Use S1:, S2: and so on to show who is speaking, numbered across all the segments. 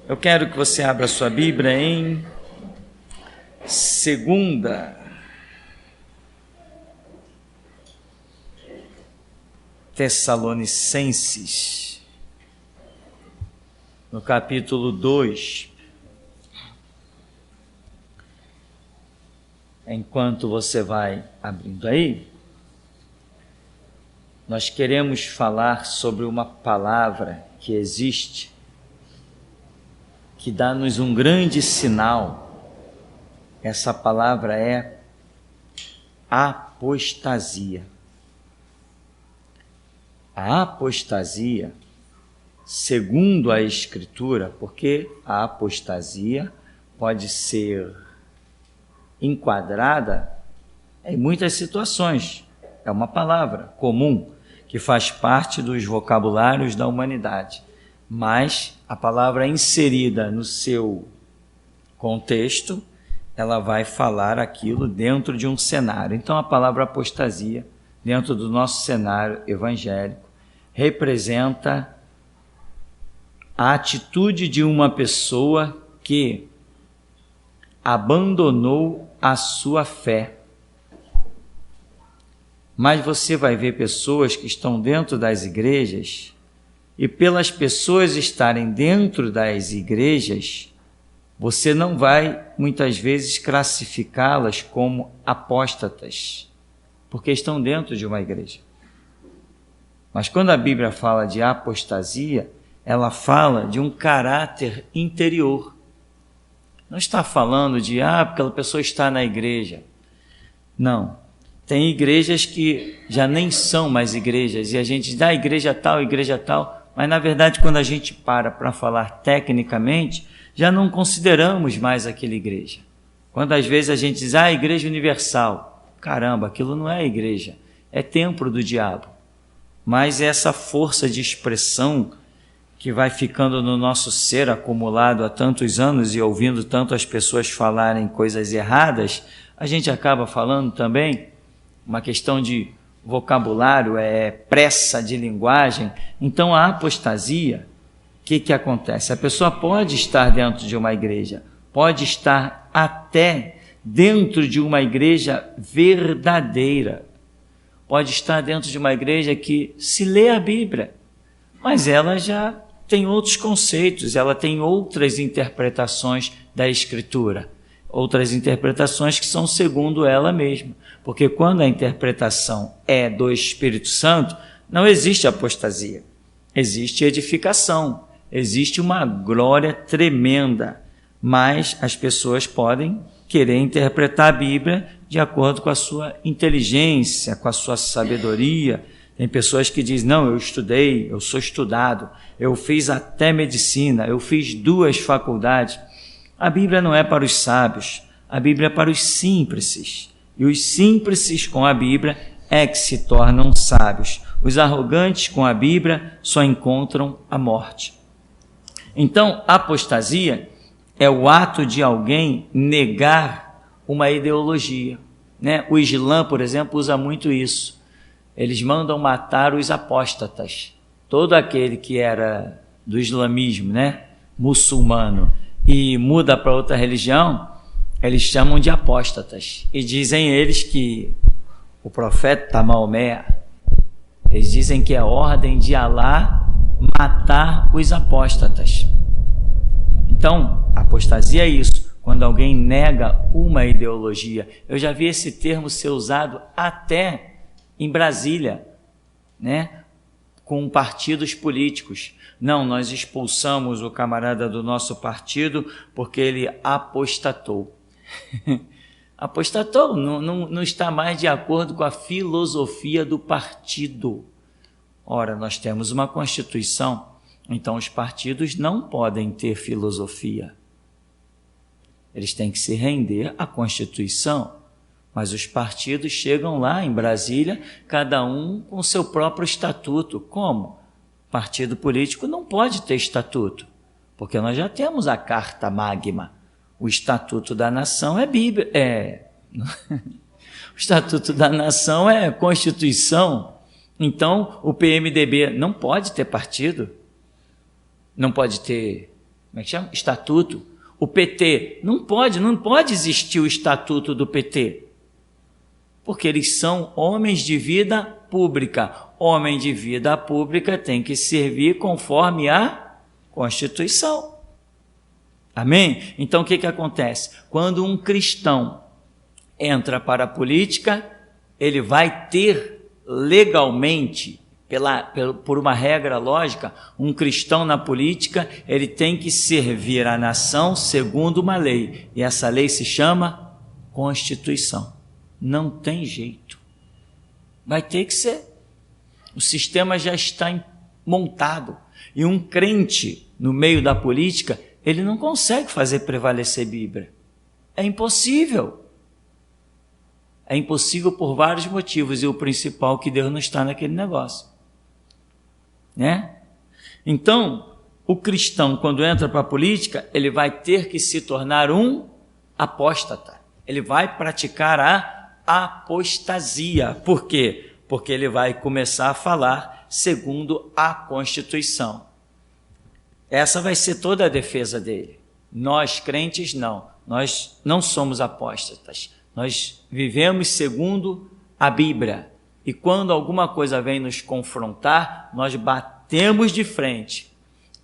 S1: Eu quero que você abra sua Bíblia em 2 Tessalonicenses, no capítulo 2. Enquanto você vai abrindo aí, nós queremos falar sobre uma palavra que existe, que dá-nos um grande sinal. Essa palavra é apostasia. A apostasia, segundo a Escritura, porque a apostasia pode ser enquadrada em muitas situações. É uma palavra comum que faz parte dos vocabulários da humanidade, mas a palavra inserida no seu contexto, ela vai falar aquilo dentro de um cenário. Então a palavra apostasia, dentro do nosso cenário evangélico, representa a atitude de uma pessoa que abandonou a sua fé. Mas você vai ver pessoas que estão dentro das igrejas, e pelas pessoas estarem dentro das igrejas, você não vai muitas vezes classificá-las como apóstatas, porque estão dentro de uma igreja. Mas quando a Bíblia fala de apostasia, ela fala de um caráter interior. Não está falando de, aquela pessoa está na igreja. Não. Tem igrejas que já nem são mais igrejas, e a gente diz, igreja tal, mas na verdade quando a gente para falar tecnicamente, já não consideramos mais aquela igreja. Quando às vezes a gente diz, igreja universal, caramba, aquilo não é igreja, é templo do diabo. Mas essa força de expressão que vai ficando no nosso ser acumulado há tantos anos e ouvindo tanto as pessoas falarem coisas erradas, a gente acaba falando também uma questão de vocabulário, pressa de linguagem. Então a apostasia, o que acontece? A pessoa pode estar dentro de uma igreja, pode estar até dentro de uma igreja verdadeira, pode estar dentro de uma igreja que se lê a Bíblia, mas ela já tem outros conceitos, ela tem outras interpretações da Escritura, outras interpretações que são segundo ela mesma, porque quando a interpretação é do Espírito Santo, não existe apostasia, existe edificação, existe uma glória tremenda, mas as pessoas podem querer interpretar a Bíblia de acordo com a sua inteligência, com a sua sabedoria. Tem pessoas que dizem, não, eu estudei, eu sou estudado, eu fiz até medicina, eu fiz 2 faculdades. A Bíblia não é para os sábios, a Bíblia é para os simples. E os simples com a Bíblia é que se tornam sábios. Os arrogantes com a Bíblia só encontram a morte. Então, apostasia é o ato de alguém negar uma ideologia, né? O Islã, por exemplo, usa muito isso. Eles mandam matar os apóstatas. Todo aquele que era do islamismo, né? Muçulmano, e muda para outra religião, eles chamam de apóstatas. E dizem eles que o profeta Maomé, eles dizem que é ordem de Alá matar os apóstatas. Então, apostasia é isso, quando alguém nega uma ideologia. Eu já vi esse termo ser usado até em Brasília, né? Com partidos políticos. Não, nós expulsamos o camarada do nosso partido porque ele apostatou. Apostatou, não está mais de acordo com a filosofia do partido. Ora, nós temos uma Constituição, então os partidos não podem ter filosofia. Eles têm que se render à Constituição. Mas os partidos chegam lá em Brasília, cada um com seu próprio estatuto. Como? Partido político não pode ter estatuto, porque nós já temos a Carta Magna. O Estatuto da Nação é Bíblia. O Estatuto da Nação é Constituição. Então, o PMDB não pode ter partido, não pode ter como é que chama? Estatuto. O PT, não pode existir o estatuto do PT, porque eles são homens de vida pública. Homem de vida pública tem que servir conforme a Constituição. Amém? Então o que acontece? Quando um cristão entra para a política, ele vai ter legalmente, por uma regra lógica, um cristão na política, ele tem que servir a nação segundo uma lei. E essa lei se chama Constituição. Não tem jeito. Vai ter que ser. O sistema já está montado. E um crente no meio da política, ele não consegue fazer prevalecer a Bíblia. É impossível. É impossível por vários motivos, e o principal é que Deus não está naquele negócio. Né? Então, o cristão, quando entra para a política, ele vai ter que se tornar um apóstata. Ele vai praticar a apostasia. Por quê? Porque ele vai começar a falar segundo a Constituição. Essa vai ser toda a defesa dele. Nós, crentes, não. Nós não somos apóstatas. Nós vivemos segundo a Bíblia. E quando alguma coisa vem nos confrontar, nós batemos de frente.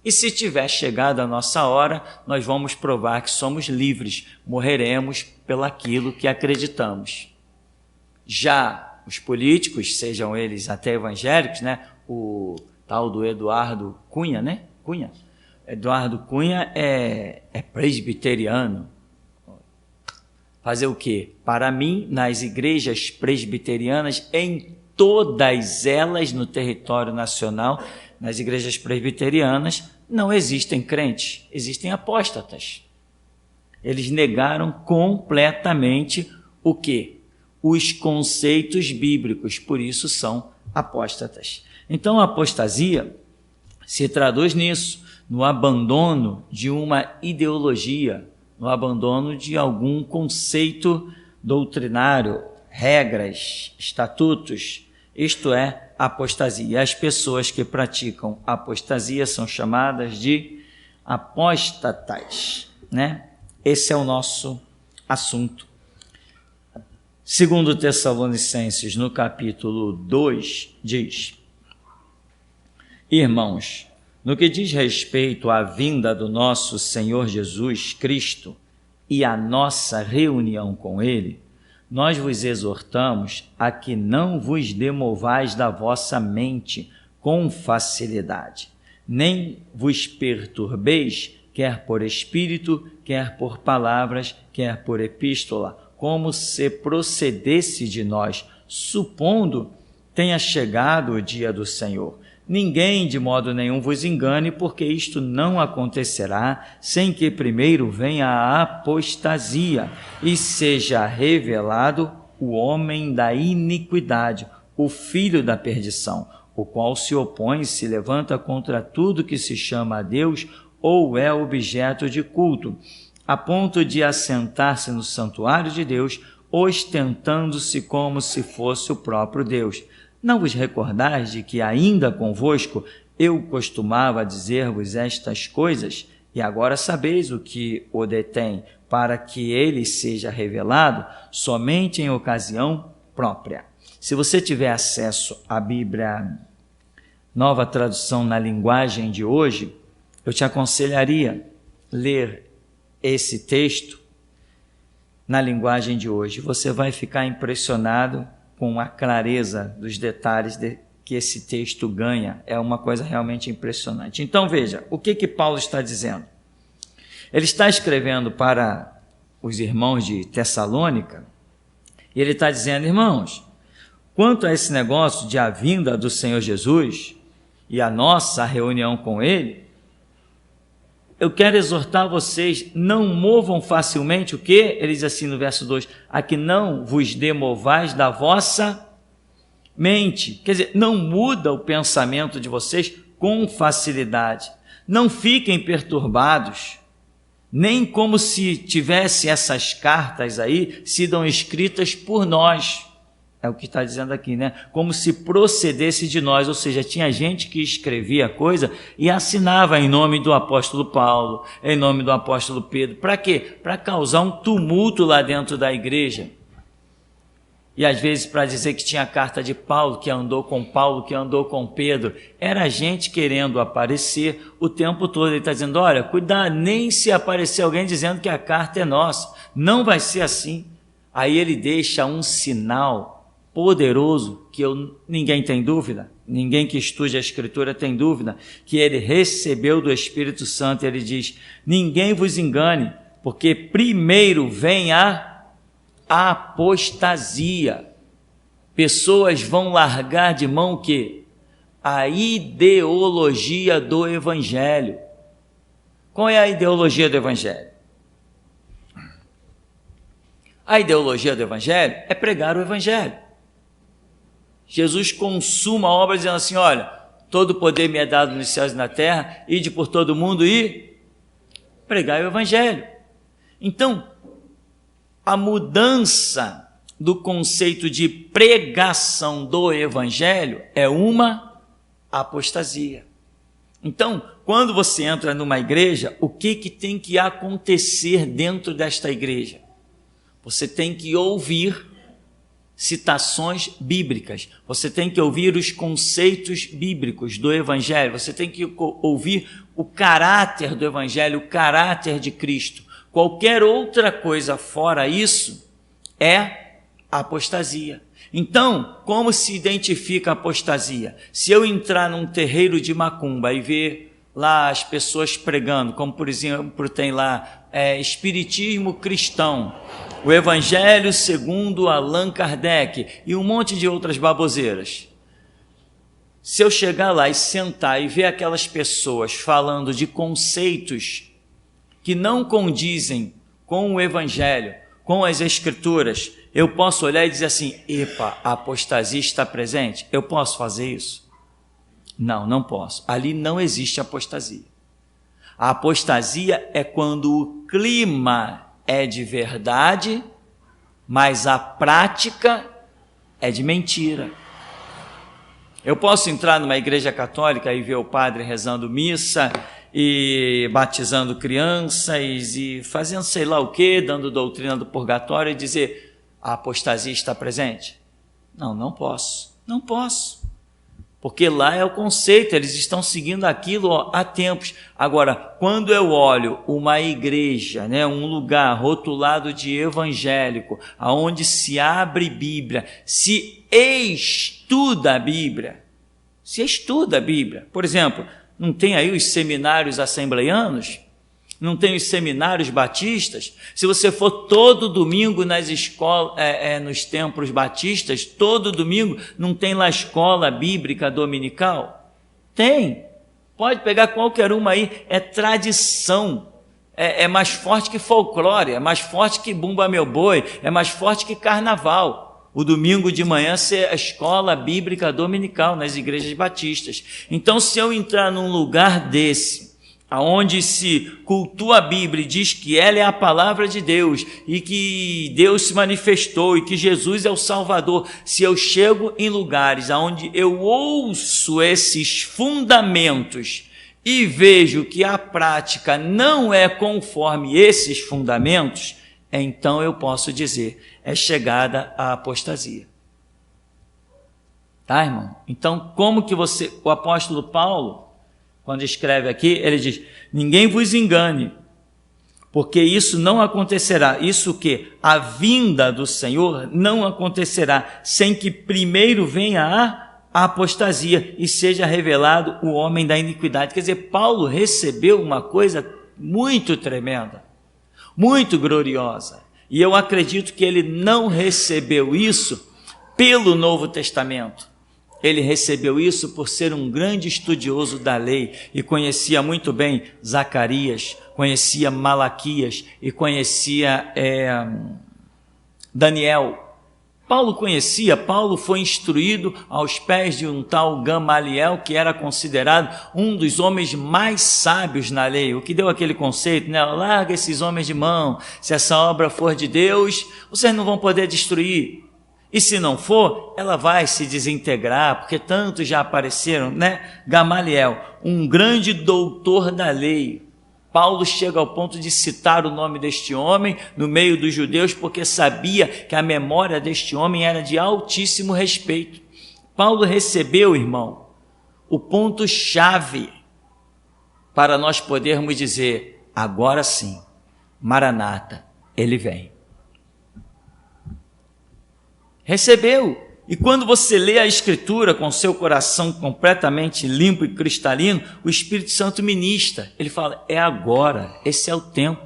S1: E se tiver chegado a nossa hora, nós vamos provar que somos livres. Morreremos pelaquilo que acreditamos. Já os políticos, sejam eles até evangélicos, né? O tal do Eduardo Cunha, né? Eduardo Cunha é presbiteriano. Fazer o quê? Para mim, nas igrejas presbiterianas, em todas elas no território nacional, nas igrejas presbiterianas, não existem crentes, existem apóstatas. Eles negaram completamente o quê? Os conceitos bíblicos, por isso são apóstatas. Então a apostasia se traduz nisso, no abandono de uma ideologia, no abandono de algum conceito doutrinário, regras, estatutos, isto é, apostasia. As pessoas que praticam apostasia são chamadas de apóstatas, né? Esse é o nosso assunto. Segundo Tessalonicenses, no capítulo 2, diz: Irmãos, no que diz respeito à vinda do nosso Senhor Jesus Cristo e à nossa reunião com Ele, nós vos exortamos a que não vos demovais da vossa mente com facilidade, nem vos perturbeis, quer por espírito, quer por palavras, quer por epístola, como se procedesse de nós, supondo tenha chegado o dia do Senhor. Ninguém de modo nenhum vos engane, porque isto não acontecerá sem que primeiro venha a apostasia e seja revelado o homem da iniquidade, o filho da perdição, o qual se opõe e se levanta contra tudo que se chama a Deus ou é objeto de culto, a ponto de assentar-se no santuário de Deus, ostentando-se como se fosse o próprio Deus. Não vos recordais de que ainda convosco eu costumava dizer-vos estas coisas? E agora sabeis o que o detém, para que ele seja revelado somente em ocasião própria. Se você tiver acesso à Bíblia Nova Tradução na linguagem de hoje, eu te aconselharia ler esse texto na linguagem de hoje. Você vai ficar impressionado com a clareza dos detalhes que esse texto ganha. É uma coisa realmente impressionante. Então veja, o que Paulo está dizendo? Ele está escrevendo para os irmãos de Tessalônica, e ele está dizendo: irmãos, quanto a esse negócio de a vinda do Senhor Jesus e a nossa reunião com Ele, eu quero exortar vocês, não movam facilmente o quê? Ele diz assim no verso 2, a que não vos demovais da vossa mente. Quer dizer, não muda o pensamento de vocês com facilidade. Não fiquem perturbados, nem como se tivesse essas cartas aí sido escritas por nós. É o que está dizendo aqui, né? Como se procedesse de nós, ou seja, tinha gente que escrevia a coisa e assinava em nome do apóstolo Paulo, em nome do apóstolo Pedro. Para quê? Para causar um tumulto lá dentro da igreja. E às vezes para dizer que tinha a carta de Paulo, que andou com Pedro. Era gente querendo aparecer o tempo todo. Ele está dizendo, olha, cuidado, nem se aparecer alguém dizendo que a carta é nossa. Não vai ser assim. Aí ele deixa um sinal poderoso, que ninguém tem dúvida, ninguém que estude a Escritura tem dúvida, que ele recebeu do Espírito Santo. Ele diz, ninguém vos engane, porque primeiro vem a apostasia. Pessoas vão largar de mão o quê? A ideologia do Evangelho. Qual é a ideologia do Evangelho? A ideologia do Evangelho é pregar o Evangelho. Jesus consuma a obra dizendo assim, olha, todo poder me é dado nos céus e na terra, ide por todo mundo e pregai o Evangelho. Então, a mudança do conceito de pregação do Evangelho é uma apostasia. Então, quando você entra numa igreja, o que tem que acontecer dentro desta igreja? Você tem que ouvir citações bíblicas, você tem que ouvir os conceitos bíblicos do Evangelho, você tem que ouvir o caráter do Evangelho, o caráter de Cristo. Qualquer outra coisa fora isso é apostasia. Então, como se identifica a apostasia? Se eu entrar num terreiro de macumba e ver lá as pessoas pregando, como por exemplo tem lá Espiritismo Cristão, o Evangelho segundo Allan Kardec e um monte de outras baboseiras. Se eu chegar lá e sentar e ver aquelas pessoas falando de conceitos que não condizem com o Evangelho, com as Escrituras, eu posso olhar e dizer assim, epa, a apostasia está presente? Eu posso fazer isso? Não, não posso. Ali não existe apostasia. A apostasia é quando o clima é de verdade, mas a prática é de mentira. Eu posso entrar numa igreja católica e ver o padre rezando missa e batizando crianças e fazendo sei lá o quê, dando doutrina do purgatório e dizer, a apostasia está presente? Não, não posso. Não posso. Porque lá é o conceito, eles estão seguindo aquilo há tempos. Agora, quando eu olho uma igreja, um lugar rotulado de evangélico, aonde se abre Bíblia, se estuda a Bíblia, por exemplo, não tem aí os seminários assembleianos? Não tem os seminários batistas? Se você for todo domingo nas escolas, nos templos batistas, todo domingo não tem lá escola bíblica dominical? Tem. Pode pegar qualquer uma aí. É tradição. É mais forte que folclore, é mais forte que Bumba Meu Boi, é mais forte que carnaval. O domingo de manhã ser a escola bíblica dominical nas igrejas batistas. Então, se eu entrar num lugar desse, aonde se cultua a Bíblia e diz que ela é a palavra de Deus e que Deus se manifestou e que Jesus é o Salvador, se eu chego em lugares aonde eu ouço esses fundamentos e vejo que a prática não é conforme esses fundamentos, então eu posso dizer, é chegada a apostasia. Tá, irmão? Então, como que o apóstolo Paulo, quando escreve aqui, ele diz, ninguém vos engane, porque isso não acontecerá. Isso que a vinda do Senhor não acontecerá sem que primeiro venha a apostasia e seja revelado o homem da iniquidade. Quer dizer, Paulo recebeu uma coisa muito tremenda, muito gloriosa. E eu acredito que ele não recebeu isso pelo Novo Testamento. Ele recebeu isso por ser um grande estudioso da lei e conhecia muito bem Zacarias, conhecia Malaquias e conhecia Daniel. Paulo foi instruído aos pés de um tal Gamaliel, que era considerado um dos homens mais sábios na lei, o que deu aquele conceito, larga esses homens de mão, se essa obra for de Deus, vocês não vão poder destruir. E se não for, ela vai se desintegrar, porque tantos já apareceram, né? Gamaliel, um grande doutor da lei. Paulo chega ao ponto de citar o nome deste homem no meio dos judeus, porque sabia que a memória deste homem era de altíssimo respeito. Paulo recebeu, irmão, o ponto-chave para nós podermos dizer, agora sim, Maranata, ele vem. Recebeu. E quando você lê a Escritura com seu coração completamente limpo e cristalino, o Espírito Santo ministra. Ele fala, é agora, esse é o tempo.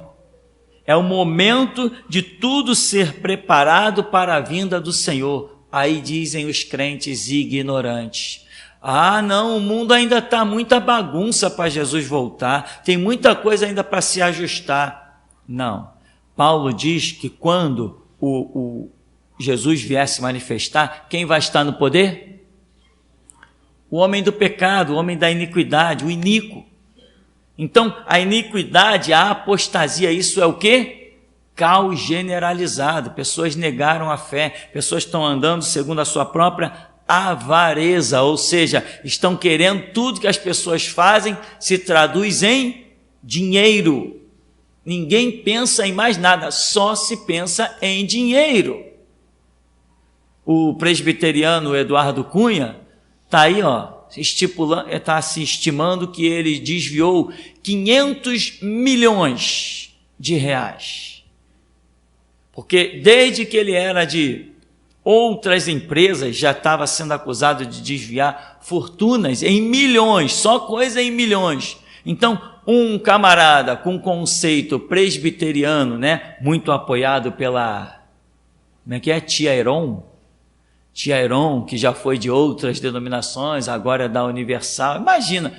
S1: É o momento de tudo ser preparado para a vinda do Senhor. Aí dizem os crentes ignorantes. Ah, não, o mundo ainda está muita bagunça para Jesus voltar. Tem muita coisa ainda para se ajustar. Não. Paulo diz que quando Jesus vier se manifestar, quem vai estar no poder? O homem do pecado, o homem da iniquidade, o iníquo. Então, a iniquidade, a apostasia, isso é o quê? Caos generalizado. Pessoas negaram a fé, pessoas estão andando segundo a sua própria avareza, ou seja, estão querendo tudo que as pessoas fazem se traduz em dinheiro. Ninguém pensa em mais nada, só se pensa em dinheiro. O presbiteriano Eduardo Cunha está aí, está se estimando que ele desviou 500 milhões de reais. Porque desde que ele era de outras empresas, já estava sendo acusado de desviar fortunas em milhões, só coisa em milhões. Então, um camarada com conceito presbiteriano, né, muito apoiado pela, Tia Heron, que já foi de outras denominações, agora é da Universal. Imagina,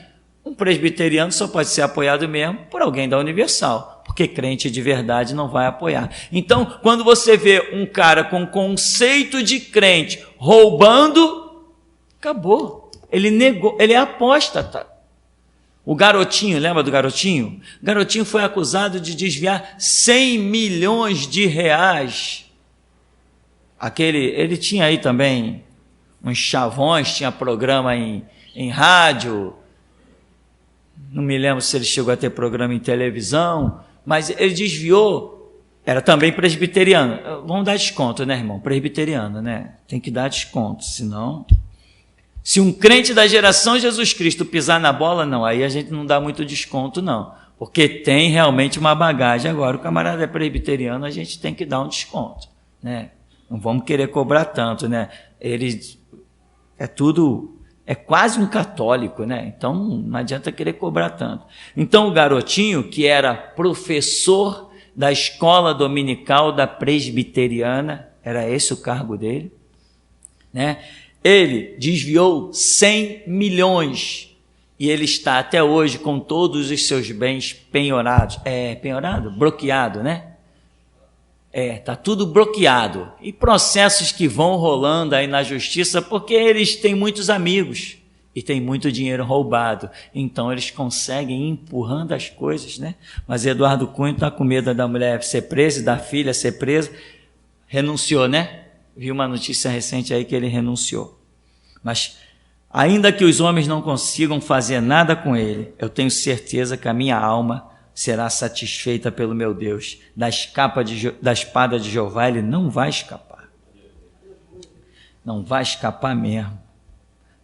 S1: um presbiteriano só pode ser apoiado mesmo por alguém da Universal, porque crente de verdade não vai apoiar. Então, quando você vê um cara com conceito de crente roubando, acabou. Ele negou, ele é apóstata. O garotinho, lembra do garotinho? O garotinho foi acusado de desviar 100 milhões de reais. Ele tinha aí também uns chavões, tinha programa em rádio, não me lembro se ele chegou a ter programa em televisão, mas ele desviou, era também presbiteriano. Vamos dar desconto, né, irmão? Presbiteriano, né? Tem que dar desconto, senão... Se um crente da geração Jesus Cristo pisar na bola, não, aí a gente não dá muito desconto, não, porque tem realmente uma bagagem. Agora, o camarada é presbiteriano, a gente tem que dar um desconto, né? Não vamos querer cobrar tanto, né? Ele é quase um católico, né? Então não adianta querer cobrar tanto. Então o garotinho, que era professor da escola dominical da presbiteriana, era esse o cargo dele, né? Ele desviou 100 milhões e ele está até hoje com todos os seus bens penhorados. Penhorado? Bloqueado, né? Está tudo bloqueado. E processos que vão rolando aí na justiça, porque eles têm muitos amigos e têm muito dinheiro roubado. Então eles conseguem ir empurrando as coisas, né? Mas Eduardo Cunha está com medo da mulher ser presa, da filha ser presa. Renunciou, né? Vi uma notícia recente aí que ele renunciou. Mas, ainda que os homens não consigam fazer nada com ele, eu tenho certeza que a minha alma será satisfeita pelo meu Deus. Da espada de Jeová ele não vai escapar. Não vai escapar mesmo.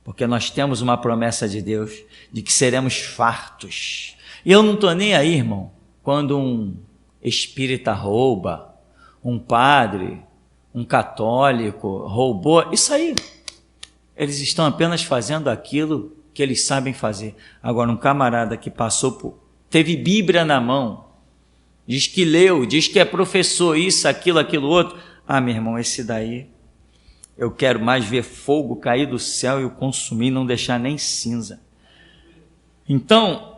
S1: Porque nós temos uma promessa de Deus de que seremos fartos. E eu não estou nem aí, irmão, quando um espírita rouba, um padre, um católico roubou. Isso aí, eles estão apenas fazendo aquilo que eles sabem fazer. Agora, um camarada que teve Bíblia na mão, diz que leu, diz que é professor, isso, aquilo outro. Meu irmão, esse daí, eu quero mais ver fogo cair do céu e o consumir, não deixar nem cinza. Então,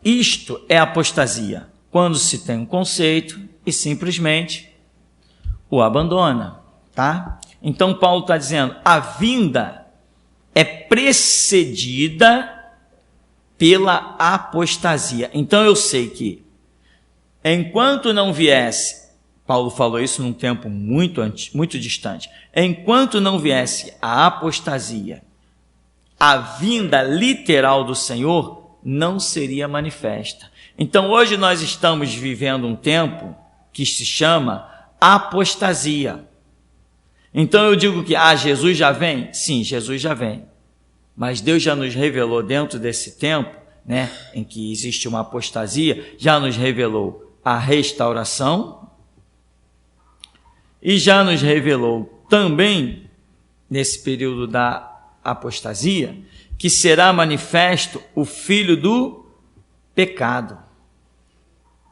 S1: isto é apostasia. Quando se tem um conceito e simplesmente o abandona, tá? Então, Paulo está dizendo, a vinda é precedida pela apostasia. Então eu sei que, enquanto não viesse Paulo falou isso num tempo muito distante. Enquanto não viesse a apostasia, a vinda literal do Senhor não seria manifesta. Então hoje nós estamos vivendo um tempo que se chama apostasia. Então eu digo que Jesus já vem? Sim, Jesus já vem. Mas Deus já nos revelou dentro desse tempo, né, em que existe uma apostasia, já nos revelou a restauração e já nos revelou também, nesse período da apostasia, que será manifesto o filho do pecado,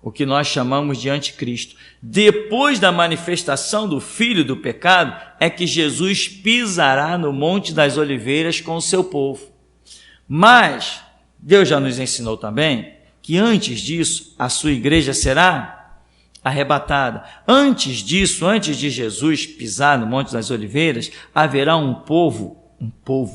S1: o que nós chamamos de anticristo. Depois da manifestação do filho do pecado, é que Jesus pisará no Monte das Oliveiras com o seu povo. Mas Deus já nos ensinou também que antes disso a sua igreja será arrebatada. Antes disso, antes de Jesus pisar no Monte das Oliveiras, haverá um povo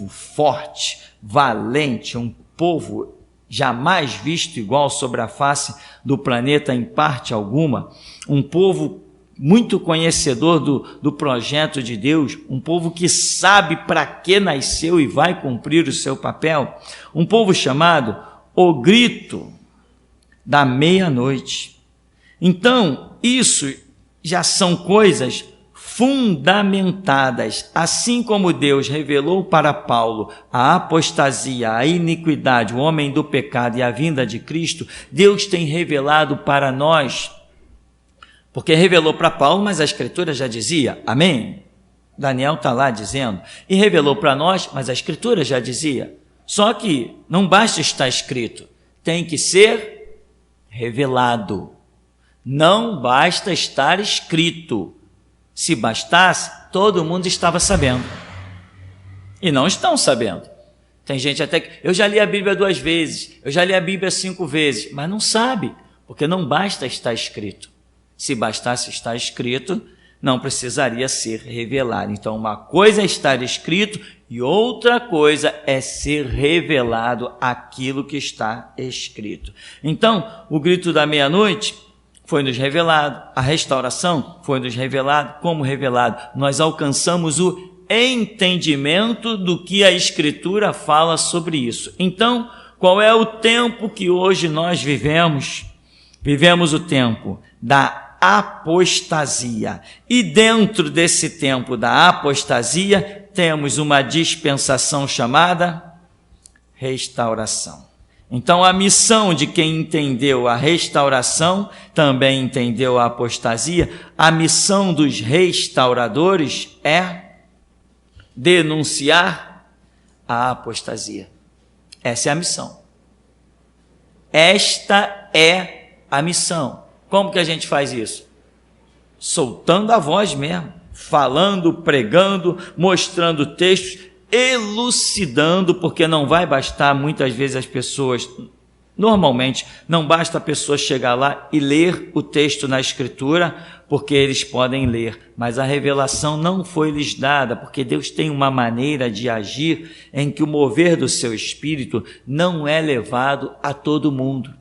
S1: forte, valente, um povo jamais visto igual sobre a face do planeta em parte alguma, um povo muito conhecedor do projeto de Deus, um povo que sabe para que nasceu e vai cumprir o seu papel, um povo chamado o grito da meia-noite. Então, isso já são coisas fundamentadas, assim como Deus revelou para Paulo a apostasia, a iniquidade, o homem do pecado e a vinda de Cristo. Deus tem revelado para nós, porque revelou para Paulo, mas a Escritura já dizia, amém? Daniel está lá dizendo, e revelou para nós, mas a Escritura já dizia. Só que não basta estar escrito, tem que ser revelado. Não basta estar escrito. Se bastasse, todo mundo estava sabendo. E não estão sabendo. Tem gente até que... Eu já li a Bíblia 2 vezes, eu já li a Bíblia 5 vezes, mas não sabe, porque não basta estar escrito. Se bastasse estar escrito, não precisaria ser revelado. Então, uma coisa é estar escrito e outra coisa é ser revelado aquilo que está escrito. Então, o grito da meia-noite foi nos revelado, a restauração foi nos revelado. Como revelado? Nós alcançamos o entendimento do que a Escritura fala sobre isso. Então, qual é o tempo que hoje nós vivemos? Vivemos o tempo da apostasia. E dentro desse tempo da apostasia, temos uma dispensação chamada restauração. Então, a missão de quem entendeu a restauração, também entendeu a apostasia. A missão dos restauradores é denunciar a apostasia. Essa é a missão. Esta é a missão. Como que a gente faz isso? Soltando a voz mesmo, falando, pregando, mostrando textos, elucidando, porque não vai bastar muitas vezes as pessoas, normalmente não basta a pessoa chegar lá e ler o texto na Escritura, porque eles podem ler, mas a revelação não foi lhes dada, porque Deus tem uma maneira de agir em que o mover do seu Espírito não é levado a todo mundo.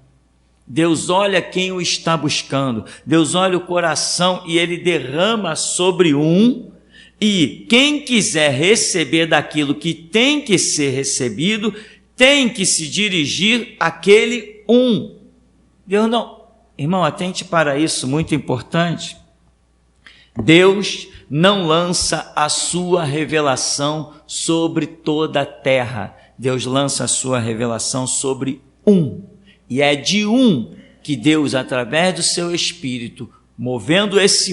S1: Deus olha quem o está buscando, Deus olha o coração e Ele derrama sobre e quem quiser receber daquilo que tem que ser recebido, tem que se dirigir àquele Deus não... Irmão, atente para isso, muito importante. Deus não lança a sua revelação sobre toda a terra. Deus lança a sua revelação sobre E é de que Deus, através do seu Espírito, movendo esse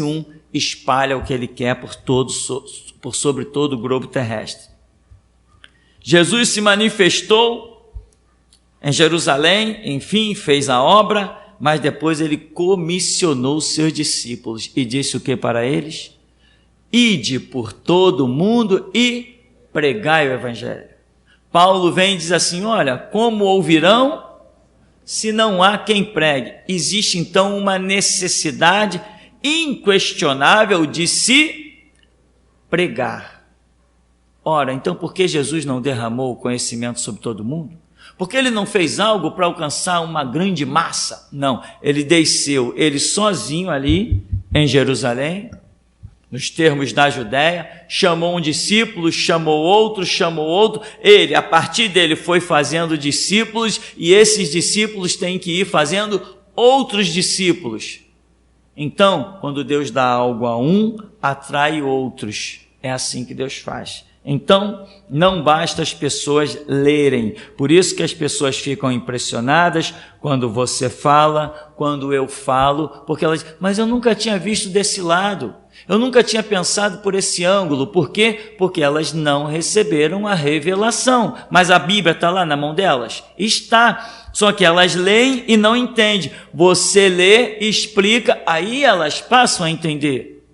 S1: espalha o que Ele quer por sobre todo o globo terrestre. Jesus se manifestou em Jerusalém, enfim, fez a obra, mas depois Ele comissionou os seus discípulos e disse o que para eles? Ide por todo o mundo e pregai o Evangelho. Paulo vem e diz assim, olha, como ouvirão se não há quem pregue? Existe então uma necessidade inquestionável de se pregar. Ora, então por que Jesus não derramou o conhecimento sobre todo mundo? Porque Ele não fez algo para alcançar uma grande massa? Não, Ele desceu, Ele sozinho ali, em Jerusalém, nos termos da Judéia, chamou um discípulo, chamou outro, ele, a partir dele, foi fazendo discípulos, e esses discípulos têm que ir fazendo outros discípulos. Então, quando Deus dá algo a um, atrai outros. É assim que Deus faz. Então, não basta as pessoas lerem. Por isso que as pessoas ficam impressionadas quando você fala, quando eu falo, porque elas dizem, mas eu nunca tinha visto desse lado. Eu nunca tinha pensado por esse ângulo. Por quê? Porque elas não receberam a revelação. Mas a Bíblia está lá na mão delas? Está. Só que elas leem e não entendem. Você lê, explica, aí elas passam a entender.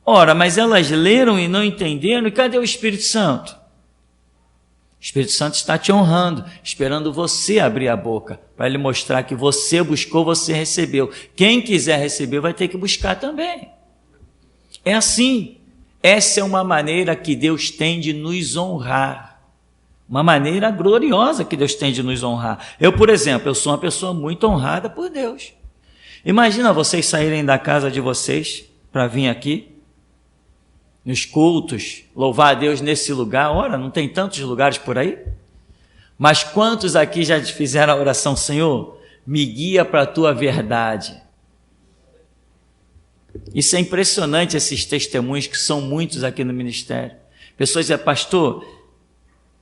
S1: Ora, mas elas leram e não entenderam, e cadê o Espírito Santo? O Espírito Santo está te honrando, esperando você abrir a boca, para ele mostrar que você buscou, você recebeu. Quem quiser receber vai ter que buscar também. É assim. Essa é uma maneira que Deus tem de nos honrar. Uma maneira gloriosa que Deus tem de nos honrar. Eu, por exemplo, eu sou uma pessoa muito honrada por Deus. Imagina vocês saírem da casa de vocês para vir aqui, nos cultos, louvar a Deus nesse lugar. Ora, não tem tantos lugares por aí? Mas quantos aqui já fizeram a oração, Senhor, me guia para a tua verdade? Isso é impressionante, esses testemunhos, que são muitos aqui no ministério. Pessoas dizem, pastor,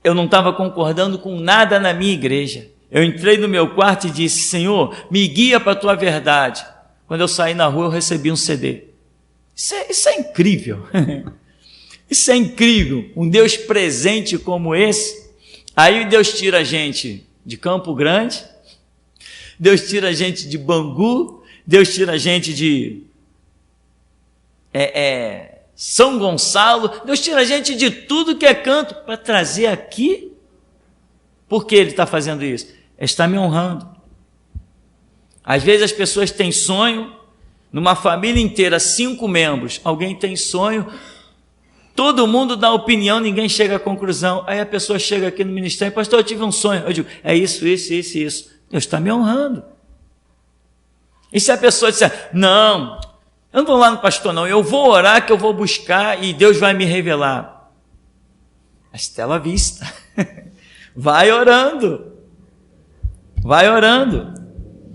S1: eu não estava concordando com nada na minha igreja. Eu entrei no meu quarto e disse, Senhor, me guia para a tua verdade. Quando eu saí na rua, eu recebi um CD. Isso é incrível. Isso é incrível. Um Deus presente como esse. Aí Deus tira a gente de Campo Grande, Deus tira a gente de Bangu, Deus tira a gente de São Gonçalo, Deus tira a gente de tudo que é canto para trazer aqui. Por que Ele está fazendo isso? Ele está me honrando. Às vezes as pessoas têm sonho, numa família inteira, 5 membros, alguém tem sonho, todo mundo dá opinião, ninguém chega à conclusão. Aí a pessoa chega aqui no ministério, pastor, eu tive um sonho. Eu digo, é isso. Deus está me honrando. E se a pessoa disser, não, eu não vou lá no pastor não, eu vou orar, que eu vou buscar e Deus vai me revelar. Estela vista. Vai orando.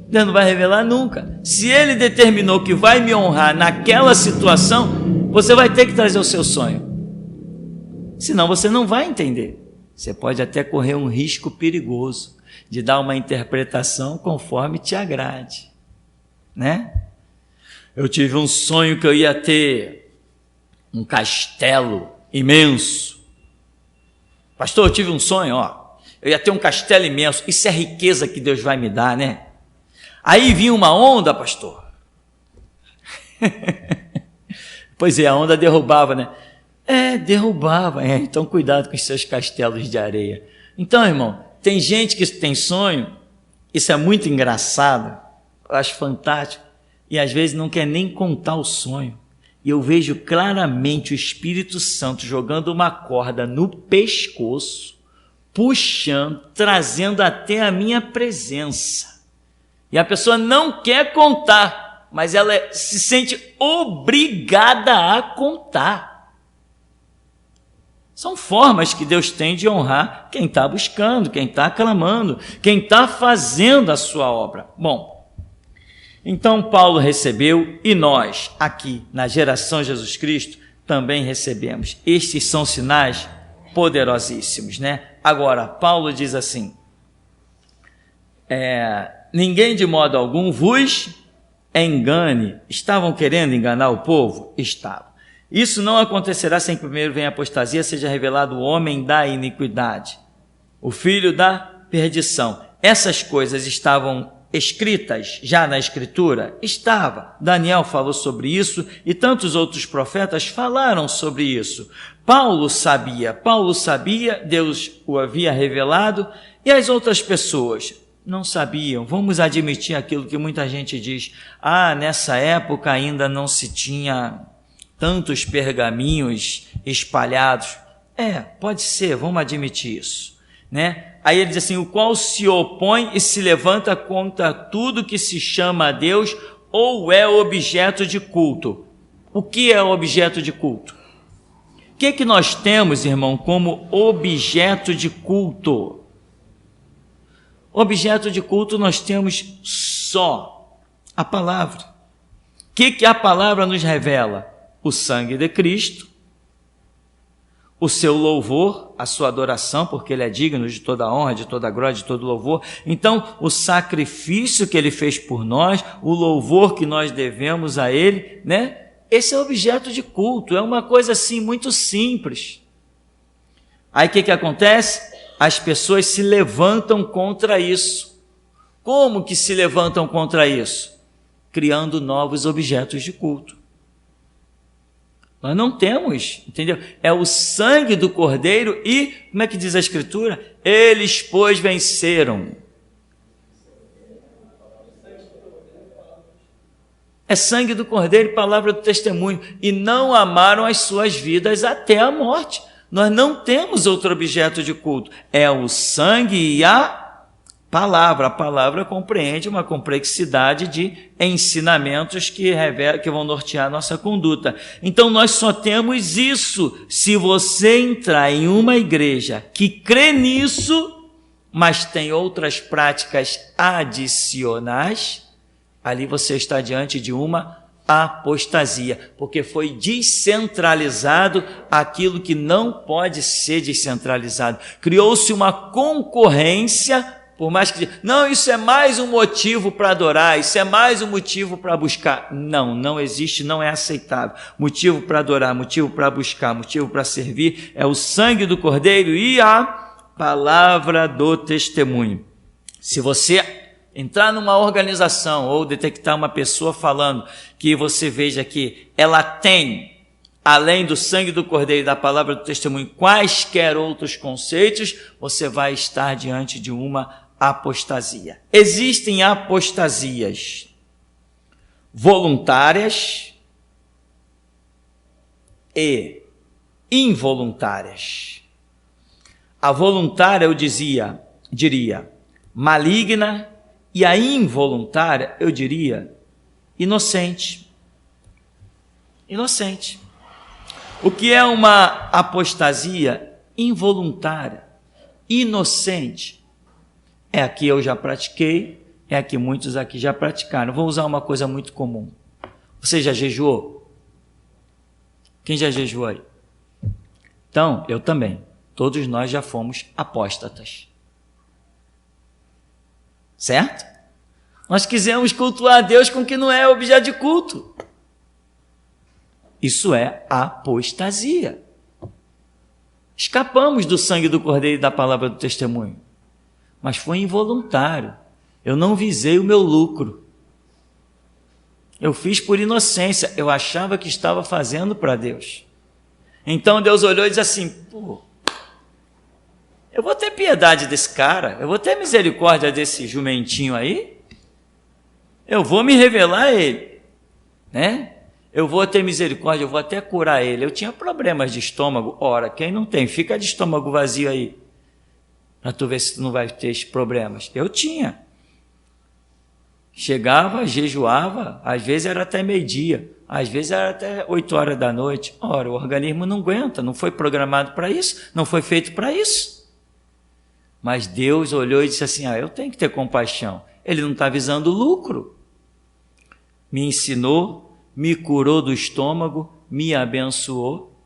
S1: Deus não vai revelar nunca. Se Ele determinou que vai me honrar naquela situação, você vai ter que trazer o seu sonho. Senão você não vai entender. Você pode até correr um risco perigoso de dar uma interpretação conforme te agrade, né? Eu tive um sonho que eu ia ter um castelo imenso. Pastor, eu tive um sonho, eu ia ter um castelo imenso. Isso é riqueza que Deus vai me dar, né? Aí vinha uma onda, pastor. Pois é, a onda derrubava, né? Derrubava. Então cuidado com os seus castelos de areia. Então, irmão, tem gente que tem sonho, isso é muito engraçado, eu acho fantástico, e às vezes não quer nem contar o sonho. E eu vejo claramente o Espírito Santo jogando uma corda no pescoço, puxando, trazendo até a minha presença. E a pessoa não quer contar, mas ela se sente obrigada a contar. São formas que Deus tem de honrar quem está buscando, quem está clamando, quem está fazendo a sua obra. Bom, então Paulo recebeu e nós, aqui na geração Jesus Cristo, também recebemos. Estes são sinais poderosíssimos, né? Agora, Paulo diz assim, ninguém de modo algum vos engane. Estavam querendo enganar o povo? Estavam. Isso não acontecerá sem que primeiro venha a apostasia, seja revelado o homem da iniquidade, o filho da perdição. Essas coisas estavam escritas já na Escritura? Estava. Daniel falou sobre isso e tantos outros profetas falaram sobre isso. Paulo sabia, Deus o havia revelado, e as outras pessoas não sabiam. Vamos admitir aquilo que muita gente diz, nessa época ainda não se tinha tantos pergaminhos espalhados. Pode ser, vamos admitir isso, né? Aí ele diz assim, o qual se opõe e se levanta contra tudo que se chama a Deus ou é objeto de culto. O que é objeto de culto? O que nós temos, irmão, como objeto de culto? Objeto de culto nós temos só a palavra. O que a palavra nos revela? O sangue de Cristo, o seu louvor, a sua adoração, porque ele é digno de toda a honra, de toda a glória, de todo louvor. Então, o sacrifício que ele fez por nós, o louvor que nós devemos a ele, né? Esse é objeto de culto, é uma coisa assim muito simples. Aí o que acontece? As pessoas se levantam contra isso. Como que se levantam contra isso? Criando novos objetos de culto. Nós não temos, entendeu? É o sangue do Cordeiro e, como é que diz a Escritura? Eles, pois, venceram. É sangue do Cordeiro e palavra do testemunho. E não amaram as suas vidas até a morte. Nós não temos outro objeto de culto. É o sangue e a palavra. A palavra compreende uma complexidade de ensinamentos que vão nortear a nossa conduta. Então nós só temos isso se você entrar em uma igreja que crê nisso, mas tem outras práticas adicionais. Ali você está diante de uma apostasia, porque foi descentralizado aquilo que não pode ser descentralizado. Criou-se uma concorrência, por mais que não, isso é mais um motivo para adorar, isso é mais um motivo para buscar. Não existe, não é aceitável. Motivo para adorar, motivo para buscar, motivo para servir é o sangue do Cordeiro e a palavra do testemunho. Se você entrar numa organização ou detectar uma pessoa falando que você veja que ela tem, além do sangue do Cordeiro e da palavra do testemunho, quaisquer outros conceitos, você vai estar diante de uma apostasia. Existem apostasias voluntárias e involuntárias. A voluntária, eu diria, maligna, e a involuntária, eu diria, inocente. Inocente. O que é uma apostasia involuntária, inocente? É a que eu já pratiquei, é a que muitos aqui já praticaram. Vou usar uma coisa muito comum. Você já jejuou? Quem já jejuou aí? Então, eu também. Todos nós já fomos apóstatas. Certo? Nós quisemos cultuar a Deus com o que não é objeto de culto. Isso é apostasia. Escapamos do sangue do Cordeiro e da palavra do testemunho. Mas foi involuntário. Eu não visei o meu lucro. Eu fiz por inocência. Eu achava que estava fazendo para Deus. Então Deus olhou e disse assim, eu vou ter piedade desse cara, eu vou ter misericórdia desse jumentinho aí, eu vou me revelar a ele, né? Eu vou ter misericórdia, eu vou até curar ele. Eu tinha problemas de estômago. Ora, quem não tem? Fica de estômago vazio aí, para tu ver se tu não vai ter esses problemas. Eu tinha. Chegava, jejuava, às vezes era até meio-dia, às vezes era até 8 horas da noite. Ora, o organismo não aguenta, não foi programado para isso, não foi feito para isso. Mas Deus olhou e disse assim, eu tenho que ter compaixão. Ele não está visando lucro. Me ensinou, me curou do estômago, me abençoou,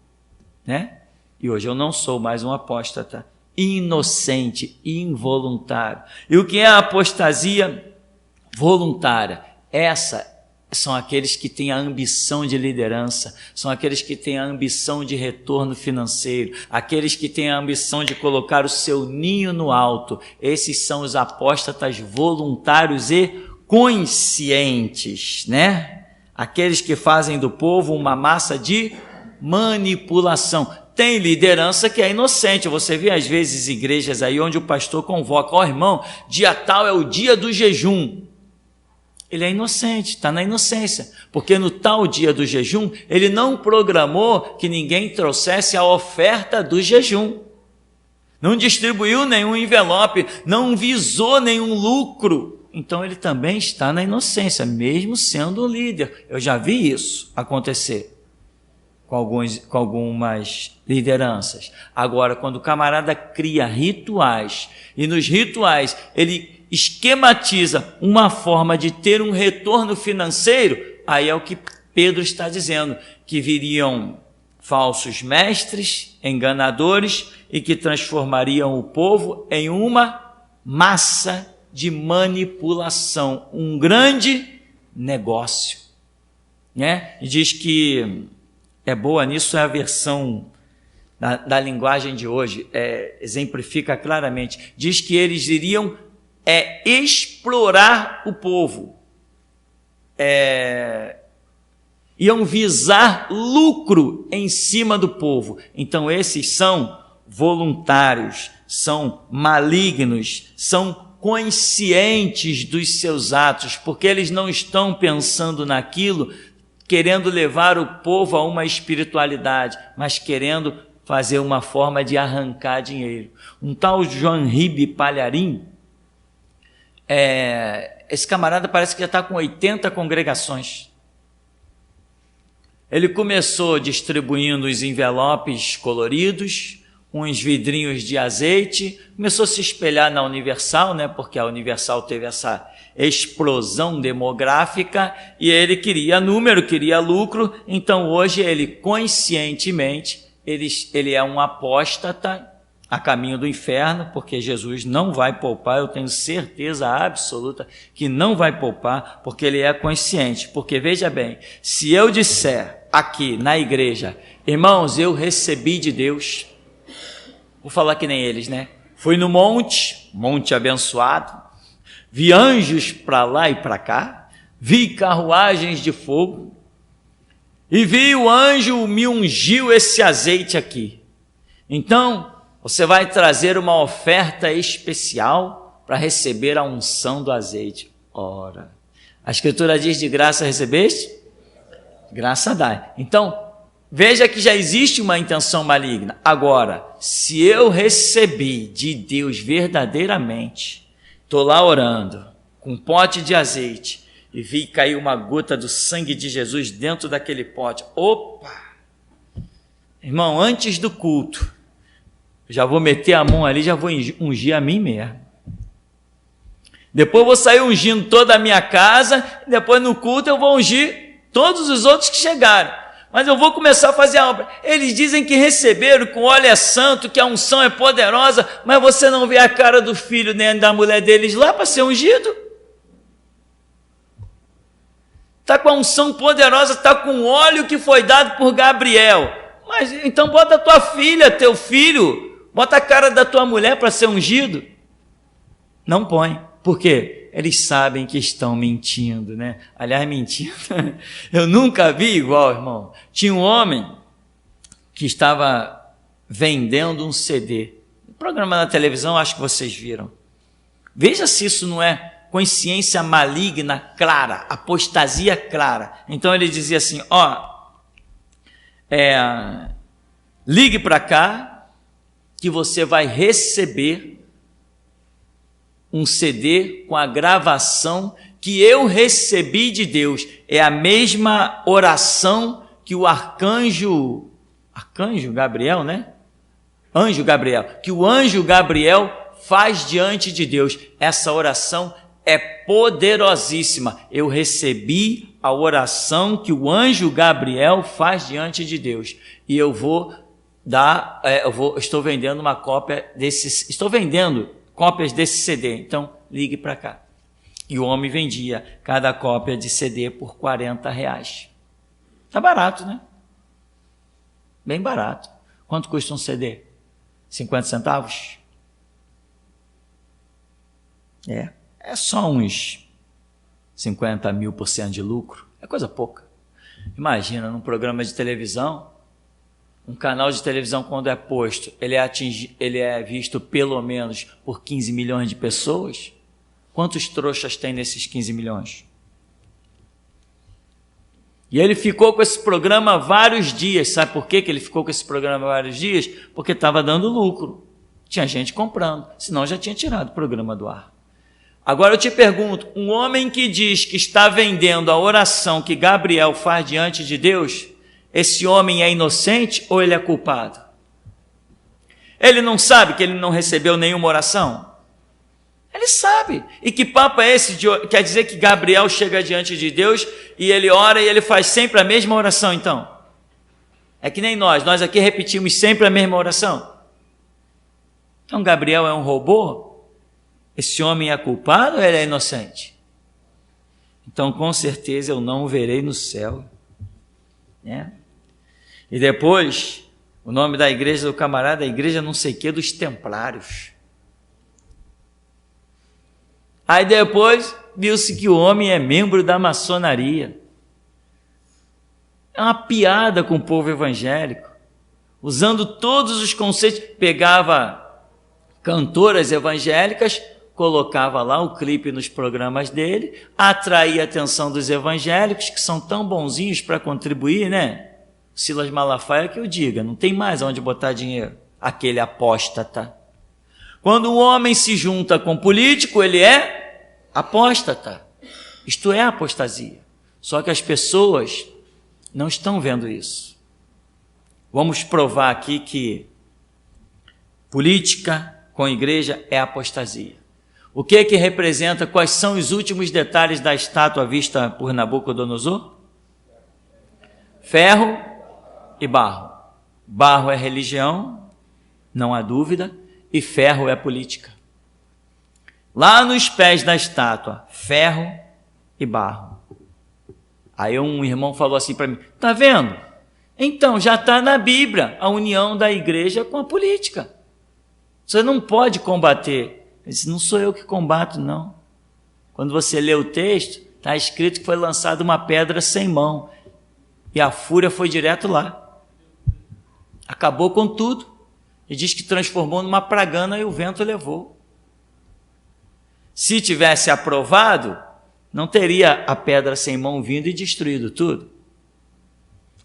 S1: né? E hoje eu não sou mais um apóstata, inocente, involuntário. E o que é a apostasia voluntária? Essa são aqueles que têm a ambição de liderança, são aqueles que têm a ambição de retorno financeiro, aqueles que têm a ambição de colocar o seu ninho no alto. Esses são os apóstatas voluntários e conscientes, né? Aqueles que fazem do povo uma massa de manipulação. Tem liderança que é inocente. Você vê às vezes igrejas aí onde o pastor convoca, irmão, dia tal é o dia do jejum. Ele é inocente, está na inocência, porque no tal dia do jejum, ele não programou que ninguém trouxesse a oferta do jejum, não distribuiu nenhum envelope, não visou nenhum lucro, então ele também está na inocência, mesmo sendo um líder. Eu já vi isso acontecer com algumas lideranças. Agora, quando o camarada cria rituais, e nos rituais ele esquematiza uma forma de ter um retorno financeiro, aí é o que Pedro está dizendo, que viriam falsos mestres, enganadores, e que transformariam o povo em uma massa de manipulação, um grande negócio, né? E diz que é boa nisso, é a versão da linguagem de hoje, exemplifica claramente, diz que eles iriam explorar o povo, iam visar lucro em cima do povo. Então esses são voluntários, são malignos, são conscientes dos seus atos, porque eles não estão pensando naquilo, querendo levar o povo a uma espiritualidade, mas querendo fazer uma forma de arrancar dinheiro. Um tal João Ribe Palharim, esse camarada parece que já está com 80 congregações. Ele começou distribuindo os envelopes coloridos, uns vidrinhos de azeite, começou a se espelhar na Universal, né, porque a Universal teve essa explosão demográfica e ele queria número, queria lucro, então hoje ele conscientemente, ele é um apóstata a caminho do inferno, porque Jesus não vai poupar, eu tenho certeza absoluta que não vai poupar, porque ele é consciente, porque veja bem, se eu disser aqui na igreja, irmãos, eu recebi de Deus, vou falar que nem eles, né? Fui no monte abençoado, vi anjos para lá e para cá, vi carruagens de fogo, e vi o anjo me ungiu esse azeite aqui. Então, você vai trazer uma oferta especial para receber a unção do azeite. Ora, a Escritura diz: de graça recebeste? Graça dai. Então, veja que já existe uma intenção maligna. Agora, se eu recebi de Deus verdadeiramente, estou lá orando, com um pote de azeite, e vi cair uma gota do sangue de Jesus dentro daquele pote. Opa! Irmão, antes do culto, já vou meter a mão ali, já vou ungir a mim mesmo. Depois vou sair ungindo toda a minha casa, depois no culto eu vou ungir todos os outros que chegaram. Mas eu vou começar a fazer a obra. Eles dizem que receberam, que o óleo é santo, que a unção é poderosa, mas você não vê a cara do filho nem da mulher deles lá para ser ungido? Está com a unção poderosa, está com o óleo que foi dado por Gabriel. Mas então bota a tua filha, teu filho, bota a cara da tua mulher para ser ungido. Não põe. Por quê? Eles sabem que estão mentindo, né? Aliás, mentindo. Eu nunca vi igual, irmão. Tinha um homem que estava vendendo um CD. Um programa na televisão, acho que vocês viram. Veja se isso não é consciência maligna clara, apostasia clara. Então ele dizia assim, ligue para cá que você vai receber um CD com a gravação que eu recebi de Deus. É a mesma oração que o arcanjo Gabriel, né? Anjo Gabriel, que o anjo Gabriel faz diante de Deus. Essa oração é poderosíssima. Eu recebi a oração que o anjo Gabriel faz diante de Deus. E eu vou dar, estou vendendo uma cópia estou vendendo cópias desse CD, então ligue para cá. E o homem vendia cada cópia de CD por R$40. Tá barato, né? Bem barato. Quanto custa um CD? 50 centavos? É só uns 50.000% de lucro. É coisa pouca. Imagina, num programa de televisão, um canal de televisão, quando é posto, ele é visto pelo menos por 15 milhões de pessoas. Quantos trouxas tem nesses 15 milhões? E ele ficou com esse programa vários dias. Sabe por que ele ficou com esse programa vários dias? Porque estava dando lucro. Tinha gente comprando, senão já tinha tirado o programa do ar. Agora eu te pergunto, um homem que diz que está vendendo a oração que Gabriel faz diante de Deus, esse homem é inocente ou ele é culpado? Ele não sabe que ele não recebeu nenhuma oração? Ele sabe. E que papo é esse? Quer dizer que Gabriel chega diante de Deus e ele ora e ele faz sempre a mesma oração, então? É que nem nós aqui repetimos sempre a mesma oração. Então Gabriel é um robô? Esse homem é culpado ou ele é inocente? Então com certeza eu não o verei no céu, né? E depois, o nome da igreja do camarada, a igreja não sei o que dos templários. Aí depois, viu-se que o homem é membro da maçonaria. É uma piada com o povo evangélico. Usando todos os conceitos, pegava cantoras evangélicas, colocava lá o clipe nos programas dele, atraía a atenção dos evangélicos, que são tão bonzinhos para contribuir, né? Silas Malafaia que eu diga, não tem mais onde botar dinheiro. Aquele apóstata. Quando um homem se junta com um político, ele é apóstata. Isto é apostasia. Só que as pessoas não estão vendo isso. Vamos provar aqui que política com igreja é apostasia. O que representa, quais são os últimos detalhes da estátua vista por Nabucodonosor? Ferro e barro. Barro é religião, não há dúvida, e ferro é política. Lá nos pés da estátua, ferro e barro. Aí um irmão falou assim para mim, tá vendo? Então já está na Bíblia a união da igreja com a política. Você não pode combater. Ele disse, não sou eu que combato, não. Quando você lê o texto, está escrito que foi lançada uma pedra sem mão. E a fúria foi direto lá. Acabou com tudo. E diz que transformou numa pragana e o vento levou. Se tivesse aprovado, não teria a pedra sem mão vindo e destruído tudo.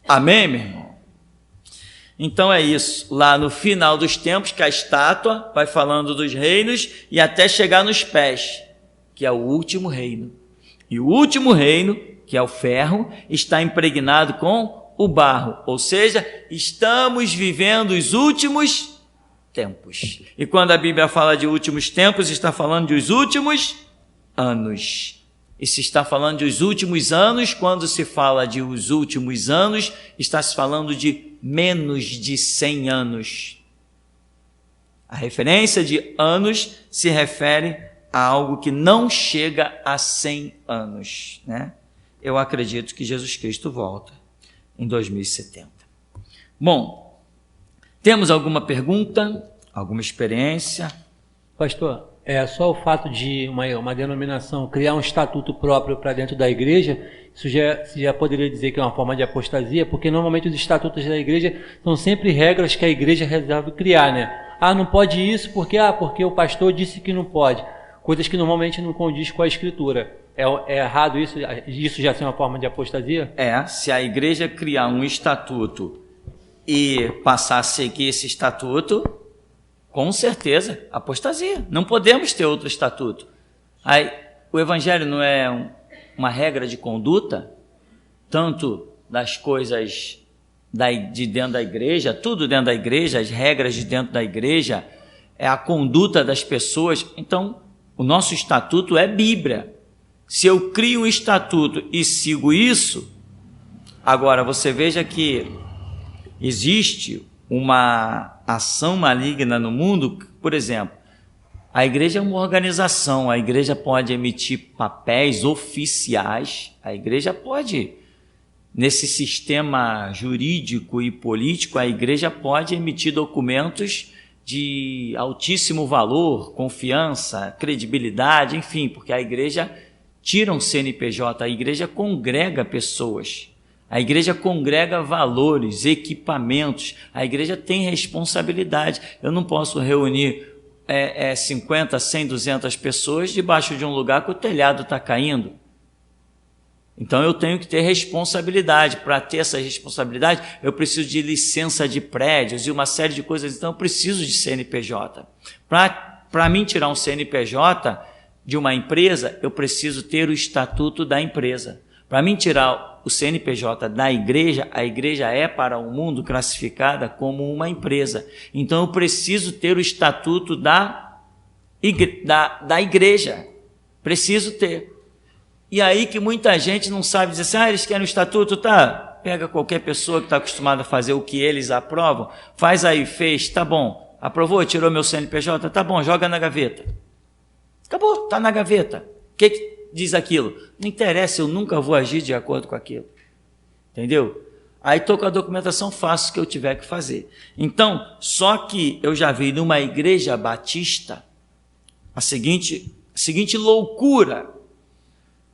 S1: Amém, meu irmão? Então é isso, lá no final dos tempos, que a estátua vai falando dos reinos e até chegar nos pés, que é o último reino. E o último reino, que é o ferro, está impregnado com o barro, ou seja, estamos vivendo os últimos tempos. E quando a Bíblia fala de últimos tempos, está falando dos últimos anos. E se está falando dos últimos anos, quando se fala de os últimos anos, está se falando de menos de 100 anos. A referência de anos se refere a algo que não chega a 100 anos, né? Eu acredito que Jesus Cristo volta em 2070. Bom, temos alguma pergunta? Alguma experiência?
S2: Pastor, só o fato de uma denominação criar um estatuto próprio para dentro da igreja, isso já poderia dizer que é uma forma de apostasia, porque normalmente os estatutos da igreja são sempre regras que a igreja resolve criar, né? Ah, não pode isso porque o pastor disse que não pode. Coisas que normalmente não condiz com a escritura. É errado isso? Isso já é uma forma de apostasia?
S1: Se a igreja criar um estatuto e passar a seguir esse estatuto, com certeza, apostasia. Não podemos ter outro estatuto. Aí, o evangelho não é uma regra de conduta, tanto das coisas de dentro da igreja, tudo dentro da igreja, as regras de dentro da igreja, é a conduta das pessoas. Então, o nosso estatuto é Bíblia. Se eu crio um estatuto e sigo isso, agora você veja que existe uma ação maligna no mundo. Por exemplo, a igreja é uma organização, a igreja pode emitir papéis oficiais, a igreja pode, nesse sistema jurídico e político, a igreja pode emitir documentos de altíssimo valor, confiança, credibilidade, enfim, porque a igreja tira um CNPJ, a igreja congrega pessoas. A igreja congrega valores, equipamentos, a igreja tem responsabilidade. Eu não posso reunir 50, 100, 200 pessoas debaixo de um lugar que o telhado está caindo. Então eu tenho que ter responsabilidade. Para ter essa responsabilidade, eu preciso de licença de prédios e uma série de coisas. Então eu preciso de CNPJ. Para mim tirar um CNPJ de uma empresa, eu preciso ter o estatuto da empresa. Para mim tirar o CNPJ da igreja, a igreja é para o mundo classificada como uma empresa. Então eu preciso ter o estatuto da igreja. Preciso ter. E aí que muita gente não sabe dizer assim, eles querem o estatuto, tá? Pega qualquer pessoa que está acostumada a fazer o que eles aprovam, faz aí, fez, tá bom. Aprovou, tirou meu CNPJ, tá bom, joga na gaveta. Acabou, tá na gaveta. O que diz aquilo? Não interessa, eu nunca vou agir de acordo com aquilo. Entendeu? Aí estou com a documentação, faço o que eu tiver que fazer. Então, só que eu já vi numa igreja batista a seguinte loucura.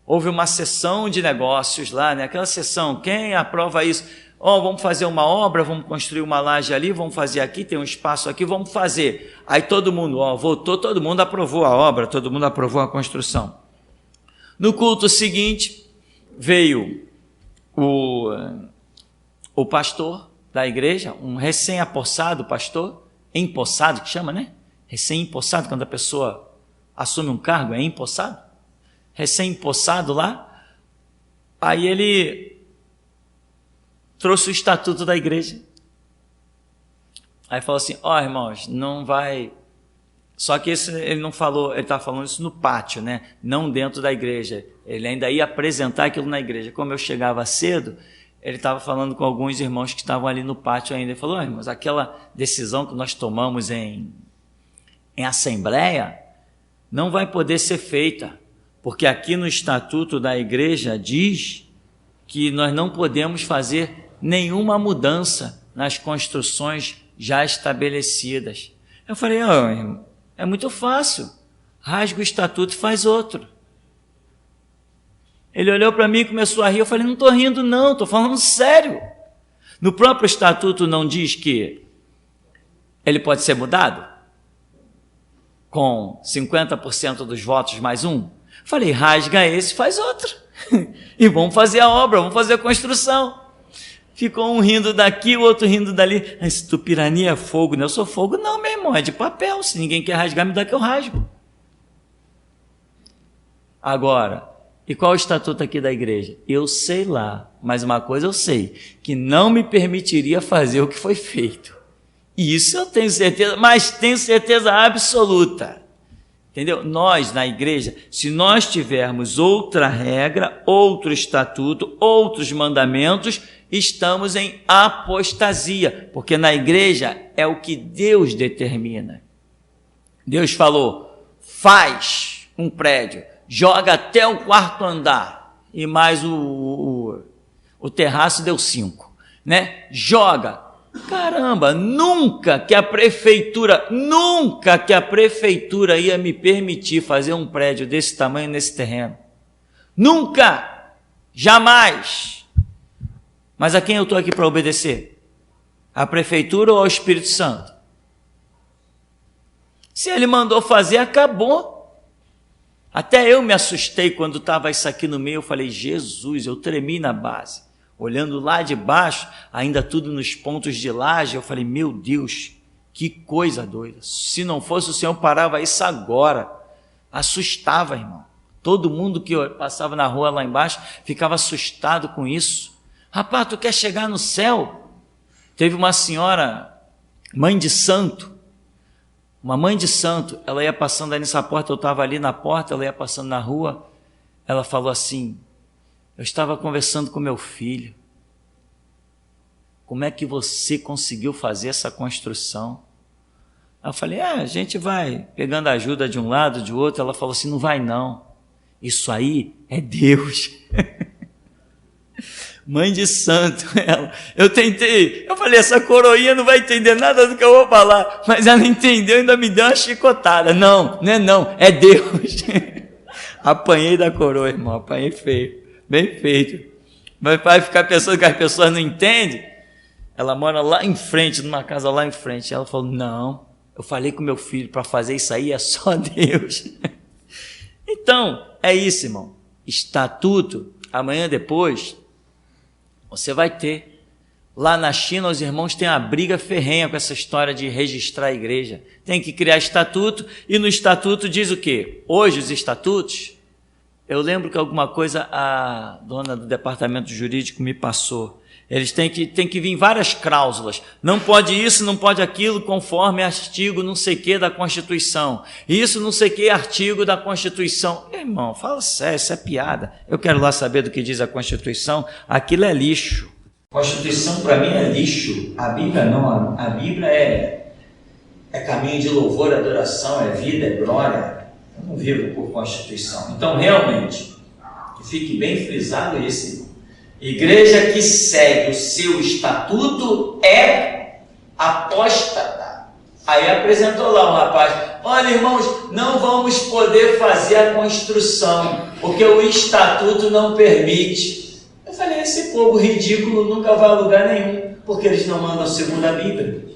S1: Houve uma sessão de negócios lá, né? Aquela sessão, quem aprova isso? Vamos fazer uma obra, vamos construir uma laje ali, vamos fazer aqui, tem um espaço aqui, vamos fazer. Aí todo mundo, votou, todo mundo aprovou a obra, todo mundo aprovou a construção. No culto seguinte, veio o pastor da igreja, um recém-apossado pastor, empossado que chama, né? Recém-empossado, quando a pessoa assume um cargo, é empossado. Recém-empossado lá, aí ele trouxe o estatuto da igreja. Aí falou assim, irmãos, não vai... Só que ele não falou, ele está falando isso no pátio, né? Não dentro da igreja. Ele ainda ia apresentar aquilo na igreja. Como eu chegava cedo, ele estava falando com alguns irmãos que estavam ali no pátio ainda. Ele falou, irmãos, aquela decisão que nós tomamos em assembleia não vai poder ser feita. Porque aqui no estatuto da igreja diz que nós não podemos fazer nenhuma mudança nas construções já estabelecidas. Eu falei, irmão, é muito fácil, rasga o estatuto e faz outro. Ele olhou para mim e começou a rir, eu falei, não estou rindo não, estou falando sério. No próprio estatuto não diz que ele pode ser mudado? Com 50% dos votos mais um? Falei, rasga esse, faz outro. E vamos fazer a obra, vamos fazer a construção. Ficou um rindo daqui, o outro rindo dali. Esse Tupirani é fogo, né? Eu sou fogo? Não, meu irmão, é de papel. Se ninguém quer rasgar, me dá que eu rasgo. Agora, e qual é o estatuto aqui da igreja? Eu sei lá, mas uma coisa eu sei, que não me permitiria fazer o que foi feito. E isso eu tenho certeza, mas tenho certeza absoluta. Entendeu? Nós, na igreja, se nós tivermos outra regra, outro estatuto, outros mandamentos, estamos em apostasia, porque na igreja é o que Deus determina. Deus falou, faz um prédio, joga até o quarto andar, e mais o terraço deu 5, né? Joga. Caramba, nunca que a prefeitura ia me permitir fazer um prédio desse tamanho nesse terreno. Nunca, jamais. Mas a quem eu estou aqui para obedecer? À prefeitura ou ao Espírito Santo? Se ele mandou fazer, acabou. Até eu me assustei quando estava isso aqui no meio, eu falei, Jesus, eu tremi na base. Olhando lá de baixo, ainda tudo nos pontos de laje, eu falei, meu Deus, que coisa doida. Se não fosse o Senhor, parava isso agora. Assustava, irmão. Todo mundo que passava na rua lá embaixo ficava assustado com isso. Rapaz, tu quer chegar no céu? Teve uma senhora, mãe de santo, ela ia passando ali nessa porta, eu estava ali na porta, ela ia passando na rua, ela falou assim, eu estava conversando com meu filho. Como é que você conseguiu fazer essa construção? Eu falei, a gente vai pegando ajuda de um lado, de outro. Ela falou assim, não vai não. Isso aí é Deus. Mãe de santo. Eu tentei. Eu falei, essa coroinha não vai entender nada do que eu vou falar. Mas ela entendeu e ainda me deu uma chicotada. Não, é Deus. Apanhei da coroa, irmão. Apanhei feio. Bem feito. Mas vai ficar pensando que as pessoas não entendem. Ela mora lá em frente, numa casa lá em frente. Ela falou, não, eu falei com meu filho, para fazer isso aí é só Deus. Então, é isso, irmão. Estatuto, amanhã depois, você vai ter. Lá na China, os irmãos têm uma briga ferrenha com essa história de registrar a igreja. Tem que criar estatuto, e no estatuto diz o quê? Hoje, os estatutos, eu lembro que alguma coisa a dona do departamento jurídico me passou. Eles têm que vir várias cláusulas. Não pode isso, não pode aquilo, conforme artigo não sei que da Constituição. Isso não sei que artigo da Constituição. Irmão, fala sério, isso é piada. Eu quero lá saber do que diz a Constituição. Aquilo é lixo. Constituição para mim é lixo. A Bíblia não. A Bíblia é caminho de louvor, adoração, é vida, é glória. Eu não vivo por Constituição. Então, realmente, que fique bem frisado esse. Igreja que segue o seu estatuto é apóstata. Aí apresentou lá um rapaz: olha, irmãos, não vamos poder fazer a construção, porque o estatuto não permite. Eu falei, esse povo ridículo nunca vai a lugar nenhum, porque eles não mandam segundo a Bíblia.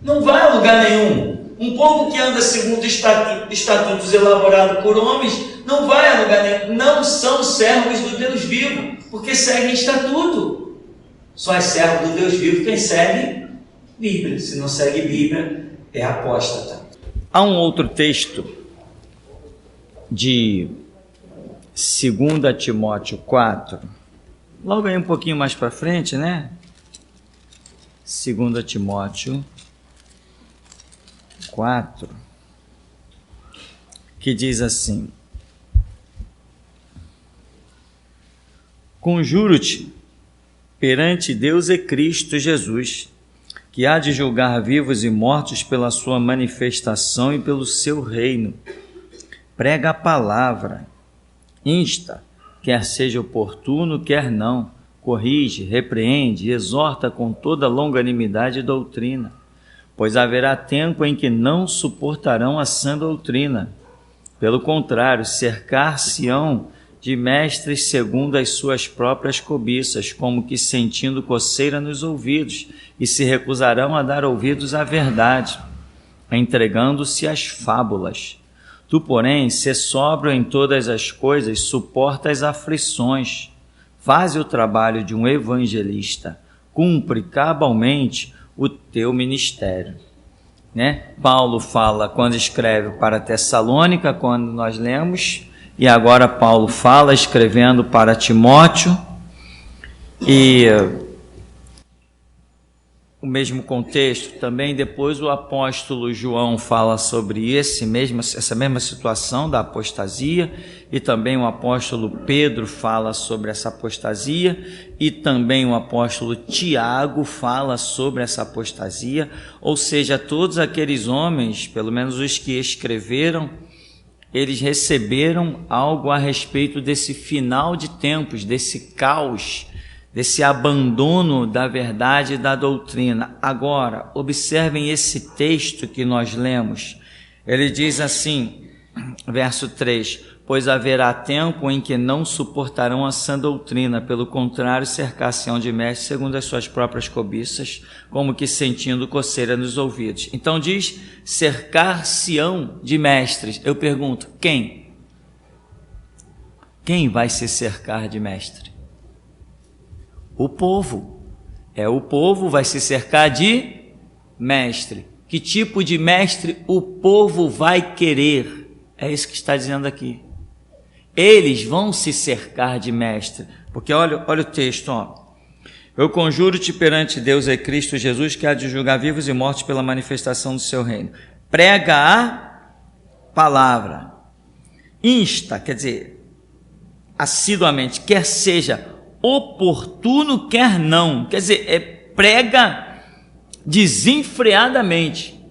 S1: Não vai a lugar nenhum. Um povo que anda segundo estatutos elaborados por homens não vai a lugar nenhum. Não são servos do Deus vivo, porque seguem estatuto. Só é servo do Deus vivo quem segue Bíblia. Se não segue Bíblia, é apóstata. Há um outro texto de 2 Timóteo 4, logo aí um pouquinho mais para frente, né? 2 Timóteo 4, que diz assim: conjuro-te perante Deus e Cristo Jesus, que há de julgar vivos e mortos pela sua manifestação e pelo seu reino. Prega a palavra, insta, quer seja oportuno, quer não, corrige, repreende, exorta com toda longanimidade e doutrina. Pois haverá tempo em que não suportarão a sã doutrina. Pelo contrário, cercar-se-ão de mestres segundo as suas próprias cobiças, como que sentindo coceira nos ouvidos, e se recusarão a dar ouvidos à verdade, entregando-se às fábulas. Tu, porém, sê sóbrio em todas as coisas, suporta as aflições, faze o trabalho de um evangelista, cumpre cabalmente o teu ministério, né? Paulo fala quando escreve para Tessalônica, quando nós lemos, e agora Paulo fala escrevendo para Timóteo, e o mesmo contexto também. Depois o apóstolo João fala sobre essa mesma situação da apostasia, e também o apóstolo Pedro fala sobre essa apostasia, e também o apóstolo Tiago fala sobre essa apostasia. Ou seja, todos aqueles homens, pelo menos os que escreveram, eles receberam algo a respeito desse final de tempos, desse caos, desse abandono da verdade e da doutrina. Agora, observem esse texto que nós lemos. Ele diz assim, verso 3: pois haverá tempo em que não suportarão a sã doutrina, pelo contrário, cercar-se-ão de mestres segundo as suas próprias cobiças, como que sentindo coceira nos ouvidos. Então diz, cercar-se-ão de mestres. Eu pergunto, quem? Quem vai se cercar de mestre? O povo. O povo vai se cercar de mestre. Que tipo de mestre o povo vai querer? É isso que está dizendo aqui. Eles vão se cercar de mestre. Porque olha o texto, ó. Eu conjuro-te perante Deus e Cristo Jesus, que há de julgar vivos e mortos pela manifestação do seu reino. Prega a palavra. Insta, quer dizer, assiduamente, quer seja oportuno, quer não. Quer dizer, prega desenfreadamente.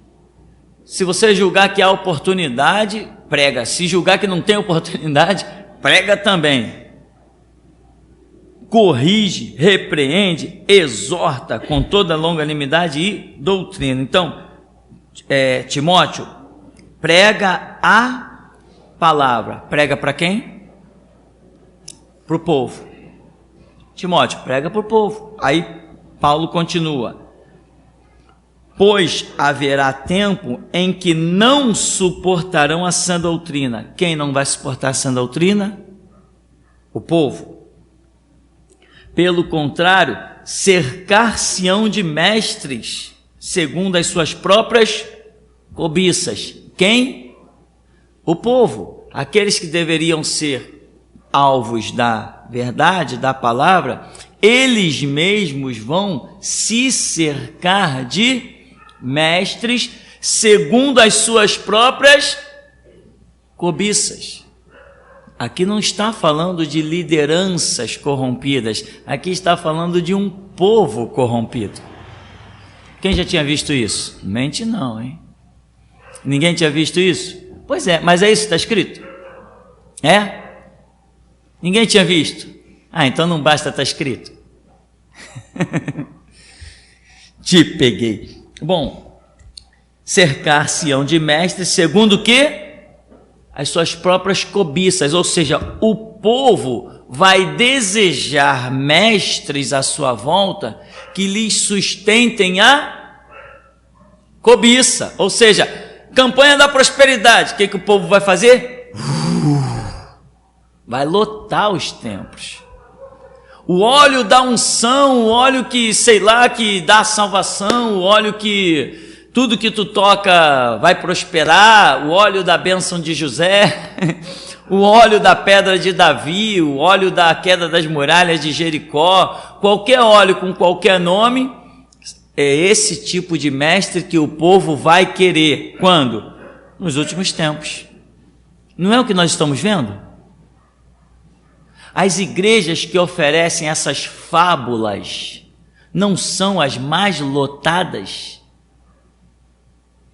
S1: Se você julgar que há oportunidade, prega. Se julgar que não tem oportunidade, prega também. Corrige, repreende, exorta com toda longanimidade e doutrina. Então, Timóteo, prega a palavra. Prega para quem? Para o povo. Timóteo, prega para o povo. Aí Paulo continua. Pois haverá tempo em que não suportarão a sã doutrina. Quem não vai suportar a sã doutrina? O povo. Pelo contrário, cercar-se-ão de mestres, segundo as suas próprias cobiças. Quem? O povo, aqueles que deveriam ser alvos da verdade, da palavra, eles mesmos vão se cercar de mestres, segundo as suas próprias cobiças. Aqui não está falando de lideranças corrompidas, aqui está falando de um povo corrompido. Quem já tinha visto isso? Mente não, hein? Ninguém tinha visto isso? Pois é, mas é isso que está escrito? É? Ninguém tinha visto? Ah, então não basta estar escrito. Te peguei. Bom, cercar-se-ão de mestres, segundo o quê? As suas próprias cobiças, ou seja, o povo vai desejar mestres à sua volta que lhes sustentem a cobiça, ou seja, campanha da prosperidade. O que o povo vai fazer? Vai lotar os templos. O óleo da unção, o óleo que, sei lá, que dá salvação, o óleo que tudo que tu toca vai prosperar, o óleo da bênção de José, o óleo da pedra de Davi, o óleo da queda das muralhas de Jericó, qualquer óleo com qualquer nome, é esse tipo de mestre que o povo vai querer. Quando? Nos últimos tempos. Não é o que nós estamos vendo? As igrejas que oferecem essas fábulas não são as mais lotadas?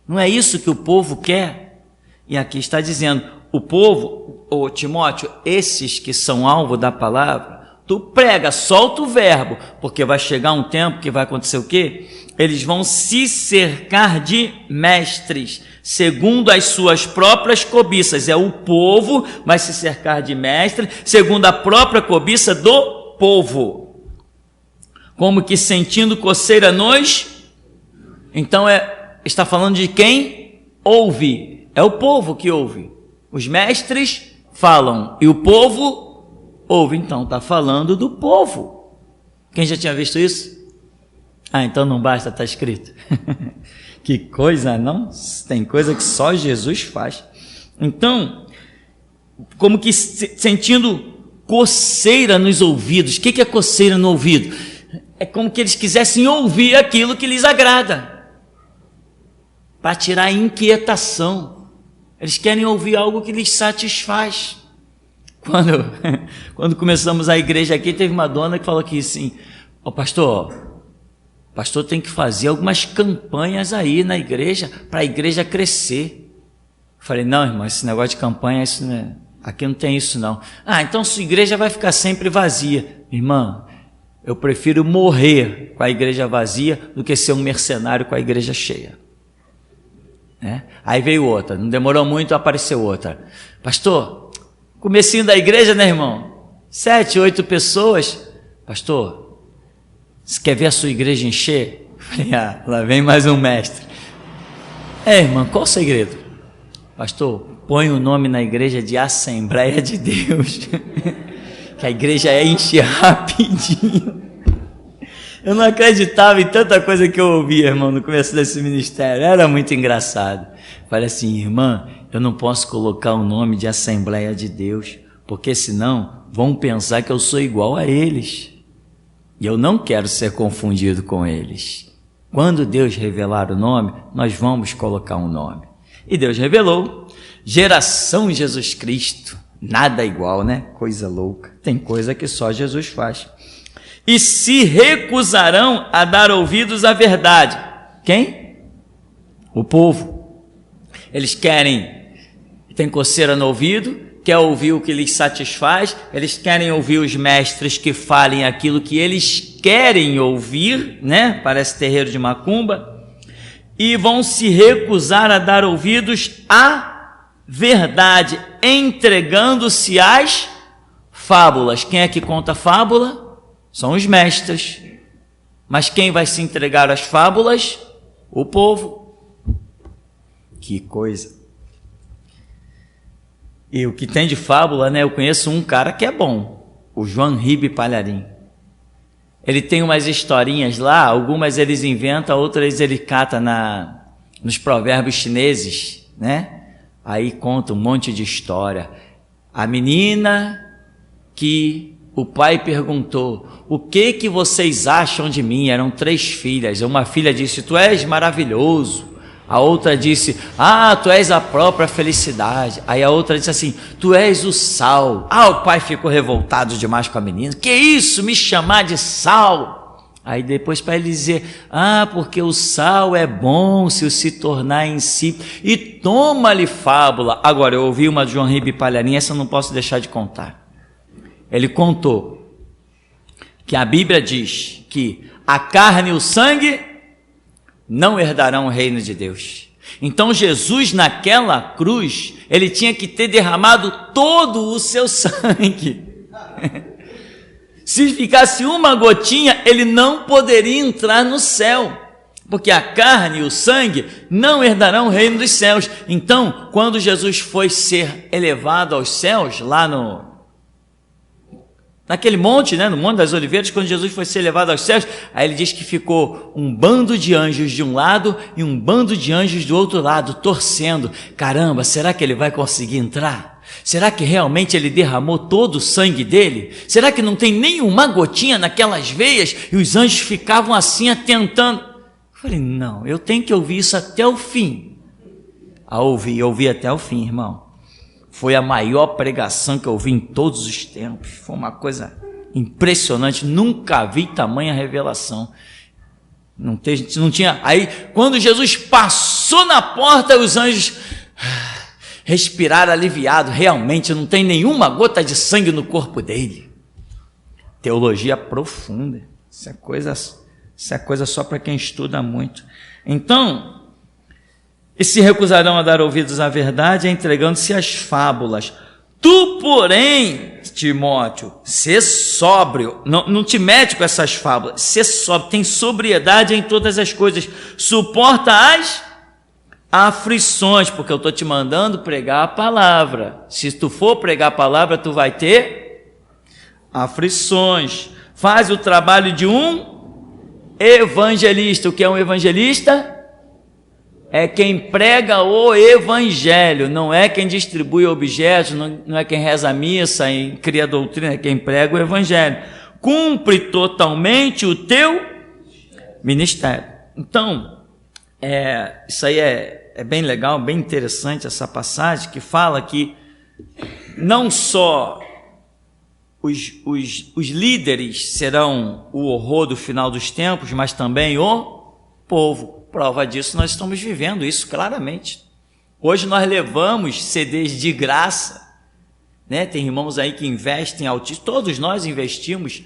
S1: Não é isso que o povo quer? E aqui está dizendo, o povo, ô Timóteo, esses que são alvo da palavra, tu prega, solta o verbo, porque vai chegar um tempo que vai acontecer o quê? Eles vão se cercar de mestres, segundo as suas próprias cobiças. É o povo vai se cercar de mestre, segundo a própria cobiça do povo. Como que sentindo coceira nos... Então está falando de quem ouve. É o povo que ouve. Os mestres falam e o povo ouve. Então está falando do povo. Quem já tinha visto isso? Ah, então não basta, está escrito. Que coisa, não? Tem coisa que só Jesus faz. Então, como que sentindo coceira nos ouvidos. O que é coceira no ouvido? É como que eles quisessem ouvir aquilo que lhes agrada, para tirar a inquietação. Eles querem ouvir algo que lhes satisfaz. Quando começamos a igreja aqui, teve uma dona que falou aqui assim, ó pastor tem que fazer algumas campanhas aí na igreja, para a igreja crescer. Eu falei, não irmão, esse negócio de campanha, isso não é, aqui não tem isso não. Ah, então sua igreja vai ficar sempre vazia. Irmã, eu prefiro morrer com a igreja vazia do que ser um mercenário com a igreja cheia. Aí veio outra, não demorou muito, apareceu outra. Pastor, comecinho da igreja, né irmão? 7, 8 pessoas. Pastor, você quer ver a sua igreja encher? Falei, lá vem mais um mestre. Irmã, qual o segredo? Pastor, põe o nome na igreja de Assembleia de Deus, que a igreja enche rapidinho. Eu não acreditava em tanta coisa que eu ouvia, irmão, no começo desse ministério. Era muito engraçado. Falei assim, irmã, eu não posso colocar o nome de Assembleia de Deus, porque senão vão pensar que eu sou igual a eles. E eu não quero ser confundido com eles. Quando Deus revelar o nome, nós vamos colocar um nome. E Deus revelou, Geração Jesus Cristo. Nada igual, né? Coisa louca. Tem coisa que só Jesus faz. E se recusarão a dar ouvidos à verdade. Quem? O povo. Eles querem, tem coceira no ouvido, quer ouvir o que lhes satisfaz, eles querem ouvir os mestres que falem aquilo que eles querem ouvir, né? Parece terreiro de macumba. E vão se recusar a dar ouvidos à verdade, entregando-se às fábulas. Quem é que conta fábula? São os mestres. Mas quem vai se entregar às fábulas? O povo. Que coisa. E o que tem de fábula, né? Eu conheço um cara que é bom, o João Ribe Palharim. ele tem umas historinhas lá, algumas eles inventam, outras ele cata nos provérbios chineses, né? Aí conta um monte de história. A menina que o pai perguntou, o que vocês acham de mim? Eram 3 filhas. Uma filha disse, tu és maravilhoso. A outra disse, tu és a própria felicidade. Aí a outra disse assim, tu és o sal. O pai ficou revoltado demais com a menina. Que isso, me chamar de sal? Aí depois para ele dizer, porque o sal é bom se tornar em si. E toma-lhe fábula. Agora, eu ouvi uma de João Ribe Palharim, essa eu não posso deixar de contar. Ele contou que a Bíblia diz que a carne e o sangue não herdarão o reino de Deus. Então Jesus naquela cruz, ele tinha que ter derramado todo o seu sangue. Se ficasse uma gotinha, ele não poderia entrar no céu, porque a carne e o sangue não herdarão o reino dos céus. Então, quando Jesus foi ser elevado aos céus, lá naquele monte, né, no Monte das Oliveiras, quando Jesus foi ser levado aos céus, aí ele diz que ficou um bando de anjos de um lado e um bando de anjos do outro lado, torcendo. Caramba, será que ele vai conseguir entrar? Será que realmente ele derramou todo o sangue dele? Será que não tem nenhuma gotinha naquelas veias? E os anjos ficavam assim atentando. Eu falei, não, eu tenho que ouvir isso até o fim. Ouvi até o fim, irmão. Foi a maior pregação que eu vi em todos os tempos. Foi uma coisa impressionante. Nunca vi tamanha revelação. Não tinha. Aí, quando Jesus passou na porta, os anjos respiraram aliviado. Realmente não tem nenhuma gota de sangue no corpo dele. Teologia profunda. Isso é coisa só para quem estuda muito. Então, e se recusarão a dar ouvidos à verdade, entregando-se às fábulas. Tu, porém, Timóteo, sê sóbrio, não te mete com essas fábulas, sê sóbrio, tem sobriedade em todas as coisas, suporta as aflições, porque eu estou te mandando pregar a palavra. Se tu for pregar a palavra, tu vai ter aflições. Faz o trabalho de um evangelista. O que é um evangelista? É quem prega o evangelho, não é quem distribui objetos, não é quem reza a missa e cria doutrina, é quem prega o evangelho. Cumpre totalmente o teu ministério. Então, isso aí é bem legal, bem interessante essa passagem, que fala que não só os líderes serão o horror do final dos tempos, mas também o povo. Prova disso, nós estamos vivendo isso claramente. Hoje nós levamos CDs de graça, né? Tem irmãos aí que investem altíssimo, todos nós investimos,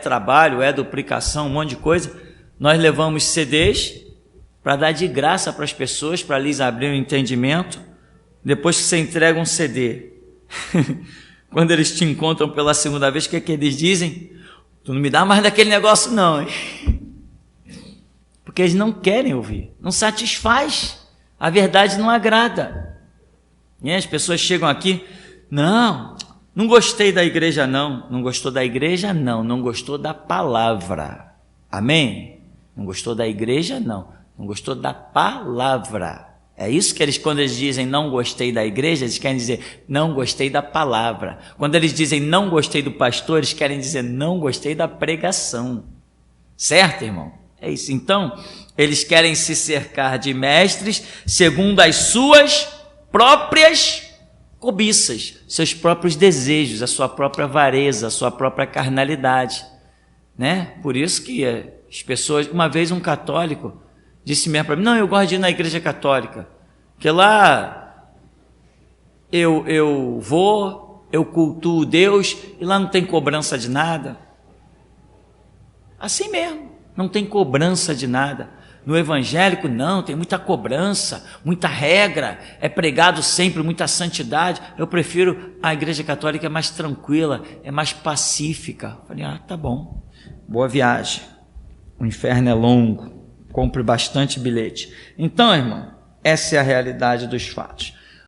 S1: trabalho, duplicação, um monte de coisa. Nós levamos CDs para dar de graça para as pessoas, para lhes abrir o entendimento. Depois que você entrega um CD, quando eles te encontram pela segunda vez, o que é que eles dizem? Tu não me dá mais daquele negócio não, hein? Porque eles não querem ouvir, não satisfaz, a verdade não agrada. E as pessoas chegam aqui, não gostei da igreja não gostou da igreja não gostou da palavra, amém? Não gostou da igreja não gostou da palavra. É isso que quando eles dizem não gostei da igreja, eles querem dizer não gostei da palavra. Quando eles dizem não gostei do pastor, eles querem dizer não gostei da pregação. Certo, irmão? É isso. Então, eles querem se cercar de mestres segundo as suas próprias cobiças, seus próprios desejos, a sua própria avareza, a sua própria carnalidade, né? Por isso que as pessoas... Uma vez um católico disse mesmo para mim, não, eu gosto de ir na igreja católica, porque lá eu vou, eu cultuo Deus e lá não tem cobrança de nada. Assim mesmo. Não tem cobrança de nada. No evangélico, não, tem muita cobrança, muita regra, é pregado sempre muita santidade. Eu prefiro a igreja católica, é mais tranquila, é mais pacífica. Falei, tá bom, boa viagem. O inferno é longo, compre bastante bilhete. Então, irmão, essa é a realidade dos fatos.